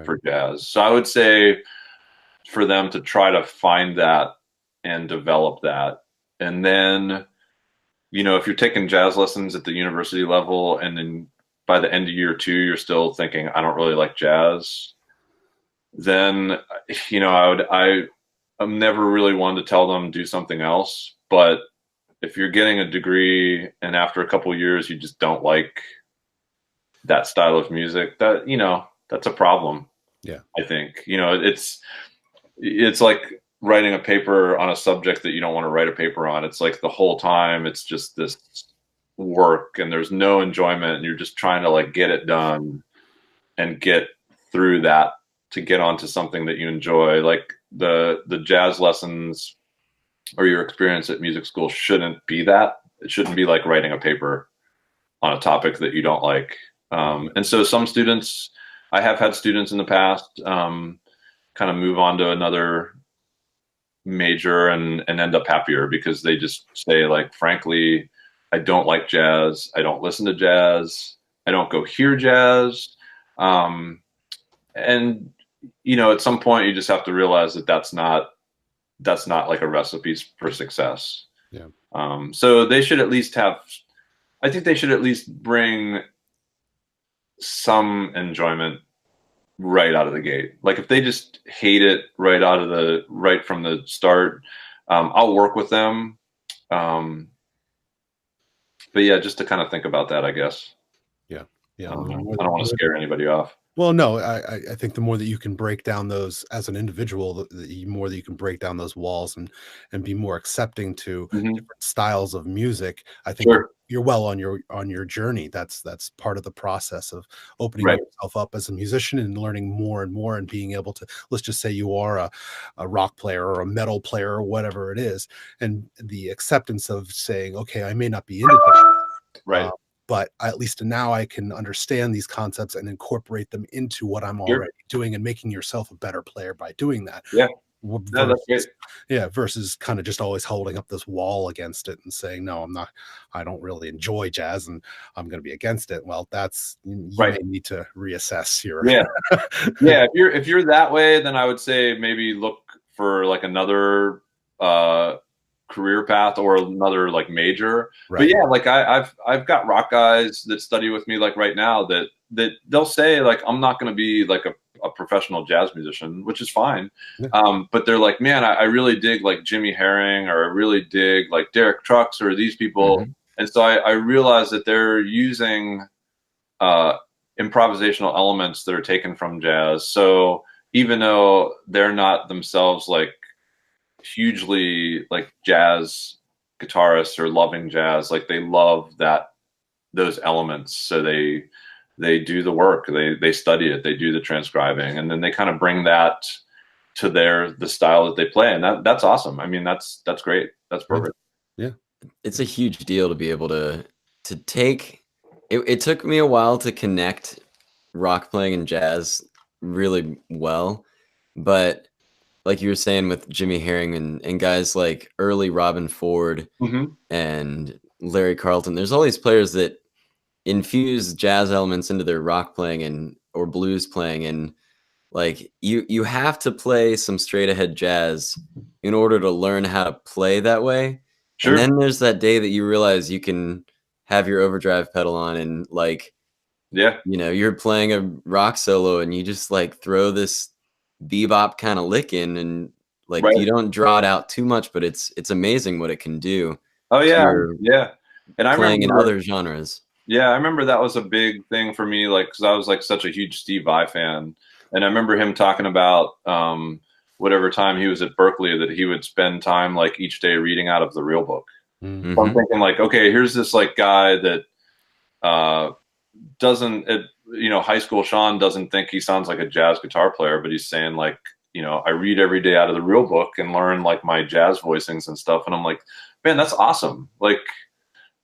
for jazz. So I would say for them to try to find that and develop that. And then, if you're taking jazz lessons at the university level and then by the end of year 2, you're still thinking, I don't really like jazz, then, I'm never really one to tell them do something else. But if you're getting a degree and after a couple of years, you just don't like that style of music, that's a problem. Yeah. I think, it's like writing a paper on a subject that you don't want to write a paper on. It's like the whole time it's just this work and there's no enjoyment and you're just trying to like get it done and get through that to get onto something that you enjoy. Like the jazz lessons or your experience at music school shouldn't be that. It shouldn't be like writing a paper on a topic that you don't like. And so some students, I have had students in the past kind of move on to another major and end up happier because they just say like, frankly, I don't like jazz. I don't listen to jazz. I don't go hear jazz. And, at some point you just have to realize that that's not like a recipe for success. Yeah. So they should at least have, I think they should at least bring some enjoyment right out of the gate. Like if they just hate it right from the start, I'll work with them. But yeah, just to kind of think about that, I guess. Yeah. Yeah. I don't want to scare anybody off. Well, no, I think the more that you can break down those as an individual, the more that you can break down those walls and be more accepting to different styles of music, I think Sure. you're well on your journey. That's part of the process of opening Right. yourself up as a musician and learning more and more and being able to, let's just say you are a rock player or a metal player or whatever it is, and the acceptance of saying, okay, I may not be into that. Right. But at least now I can understand these concepts and incorporate them into what I'm Sure. already doing, and making yourself a better player by doing that. Yeah. Versus, No, that's great. yeah, versus kind of just always holding up this wall against it and saying, no, I don't really enjoy jazz and I'm going to be against it. Well, you Right. may need to reassess your. Yeah. Yeah. If you're that way, then I would say maybe look for like another career path or another like major. Right. But yeah, like I've got rock guys that study with me like right now that they'll say like, I'm not going to be like a professional jazz musician, which is fine. Yeah. But they're like, man, I really dig like Jimmy Herring, or I really dig like Derek Trucks or these people. Mhm. And so I realize that they're using improvisational elements that are taken from jazz. So even though they're not themselves like hugely like jazz guitarists or loving jazz, like they love those elements. So they do the work, they study it, they do the transcribing, and then they kind of bring that to the style that they play. And that's awesome. I mean, that's great. That's perfect. Yeah. It's a huge deal to be able to take it took me a while to connect rock playing and jazz really well, but like you were saying with Jimmy Herring and guys like early Robin Ford and Larry Carlton, there's all these players that infuse jazz elements into their rock playing or blues playing, and like you have to play some straight ahead jazz in order to learn how to play that way. Sure. And then there's that day that you realize you can have your overdrive pedal on and like, yeah, you know, you're playing a rock solo and you just like throw this bebop kind of lick in, and like you don't draw it out too much, but it's amazing what it can do. Oh yeah, yeah. And I playing remember in other genres. Yeah, I remember that was a big thing for me, like because I was like such a huge Steve Vai fan, and I remember him talking about whatever time he was at Berkeley that he would spend time like each day reading out of the real book. Mm-hmm. So I'm thinking like, okay, here's this like guy that doesn't, you know, high school Shawn doesn't think he sounds like a jazz guitar player, but he's saying like, you know, I read every day out of the real book and learn like my jazz voicings and stuff. And I'm like, man, that's awesome. Like,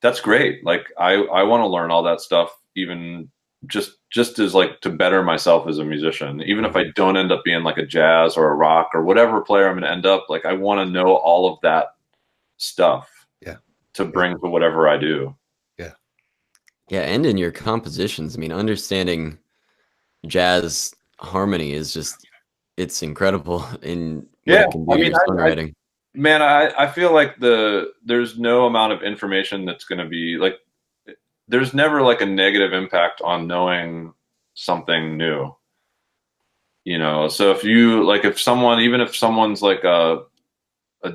that's great. Like, I want to learn all that stuff, even just as like to better myself as a musician, even if I don't end up being like a jazz or a rock or whatever player I'm going to end up, like, I want to know all of that stuff to bring to whatever I do. Yeah, and in your compositions, I mean, understanding jazz harmony is just, it's incredible in what it can do in songwriting. Man, I feel like there's no amount of information that's going to be like, there's never like a negative impact on knowing something new. You know, so if you like, even if someone's like a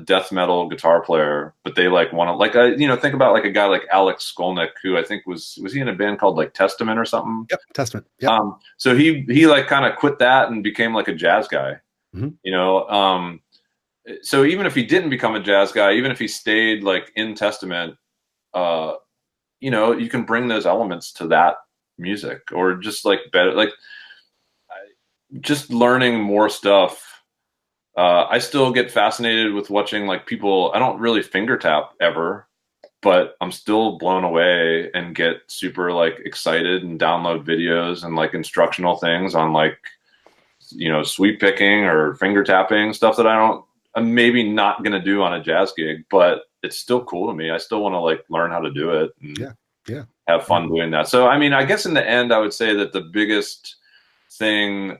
death metal guitar player, but they like want to like, you know, think about like a guy like Alex Skolnick, who I think was he in a band called like Testament or something? Yep, Testament. Yep. So he like kind of quit that and became like a jazz guy. Mm-hmm. You know, so even if he didn't become a jazz guy, even if he stayed like in Testament, you know, you can bring those elements to that music, or just like better, like just learning more stuff. I still get fascinated with watching like people. I don't really finger tap ever, but I'm still blown away and get super like excited and download videos and like instructional things on like, you know, sweep picking or finger tapping, stuff that I'm maybe not going to do on a jazz gig, but it's still cool to me. I still want to like learn how to do it and have fun doing that. So, I mean, I guess in the end, I would say that the biggest thing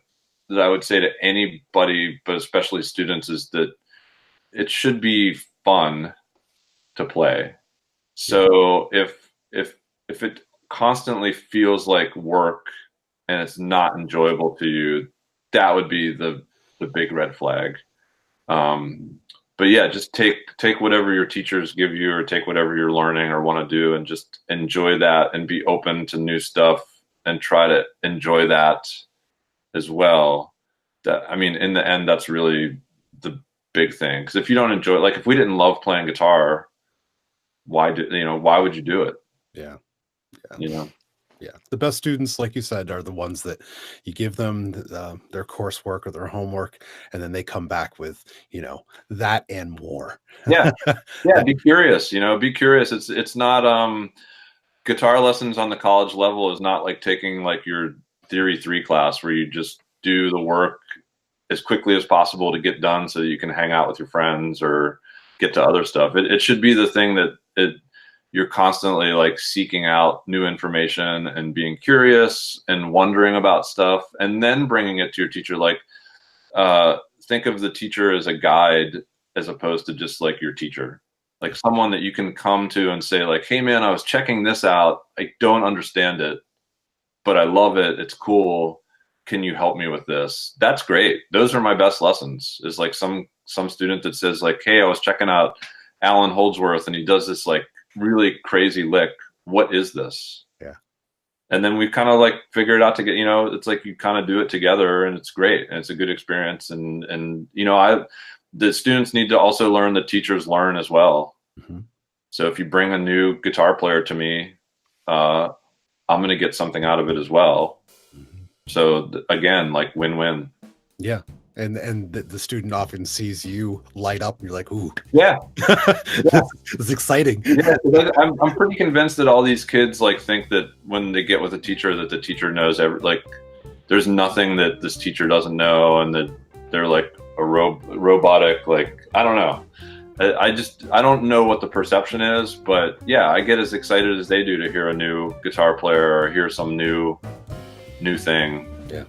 that I would say to anybody, but especially students, is that it should be fun. to play. So if it constantly feels like work and it's not enjoyable to you, that would be the big red flag. But yeah, just take whatever your teachers give you, or take whatever you're learning or want to do, and just enjoy that, and be open to new stuff, and try to enjoy that as well. That, I mean, in the end, that's really the big thing. Because if you don't enjoy it, like if we didn't love playing guitar, why would you do it? Yeah. Yeah. The best students, like you said, are the ones that you give them their coursework or their homework, and then they come back with, that and more. Yeah. Be curious, be curious. It's not, guitar lessons on the college level is not like taking like your theory 3 class where you just do the work as quickly as possible to get done so that you can hang out with your friends or get to other stuff. It should be the thing that you're constantly like seeking out new information and being curious and wondering about stuff, and then bringing it to your teacher. Like, think of the teacher as a guide as opposed to just like your teacher, like someone that you can come to and say like, hey man, I was checking this out. I don't understand it, but I love it. It's cool. Can you help me with this? That's great. Those are my best lessons, is like some student that says like, hey, I was checking out Alan Holdsworth and he does this like really crazy lick. What is this? Yeah. And then we kind of like figure it out to get, it's like you kind of do it together, and it's great, and it's a good experience. And the students need to also learn that teachers learn as well. Mm-hmm. So if you bring a new guitar player to me, I'm going to get something out of it as well. Mm-hmm. So again, like win-win. Yeah. And the student often sees you light up, and you're like, ooh. Yeah. It's exciting. Yeah, I'm pretty convinced that all these kids like think that when they get with a teacher, that the teacher knows there's nothing that this teacher doesn't know, and that they're like a robotic, like, I don't know. I don't know what the perception is, but yeah, I get as excited as they do to hear a new guitar player or hear some new thing. Yeah.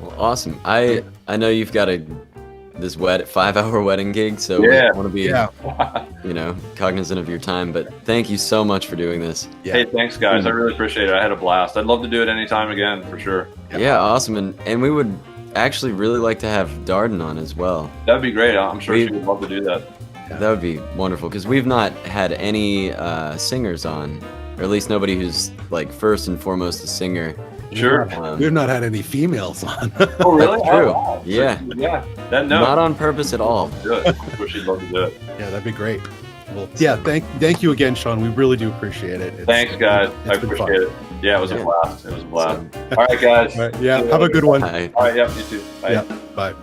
Well, awesome. I know you've got this 5-hour wedding gig, so yeah. we want to be cognizant of your time, but thank you so much for doing this. Yeah. Hey, thanks guys. I really appreciate it. I had a blast. I'd love to do it anytime again, for sure. Yeah, awesome. And we would actually really like to have Darden on as well. That'd be great. I'm sure she would love to do that. Yeah. That would be wonderful, because we've not had any singers on, or at least nobody who's like first and foremost a singer. Sure. We've not had any females on. Oh, really? True. Oh, wow. Yeah. Yeah. Not on purpose at all. Good. I'm sure she'd love to do it. Yeah, that'd be great. Well, yeah, thank you again, Shawn. We really do appreciate it. Thanks, guys. I appreciate it. Yeah, it was a blast. All right, guys. All right, yeah, have a good one. Bye. All right, yeah, you too. Bye. Yeah, bye.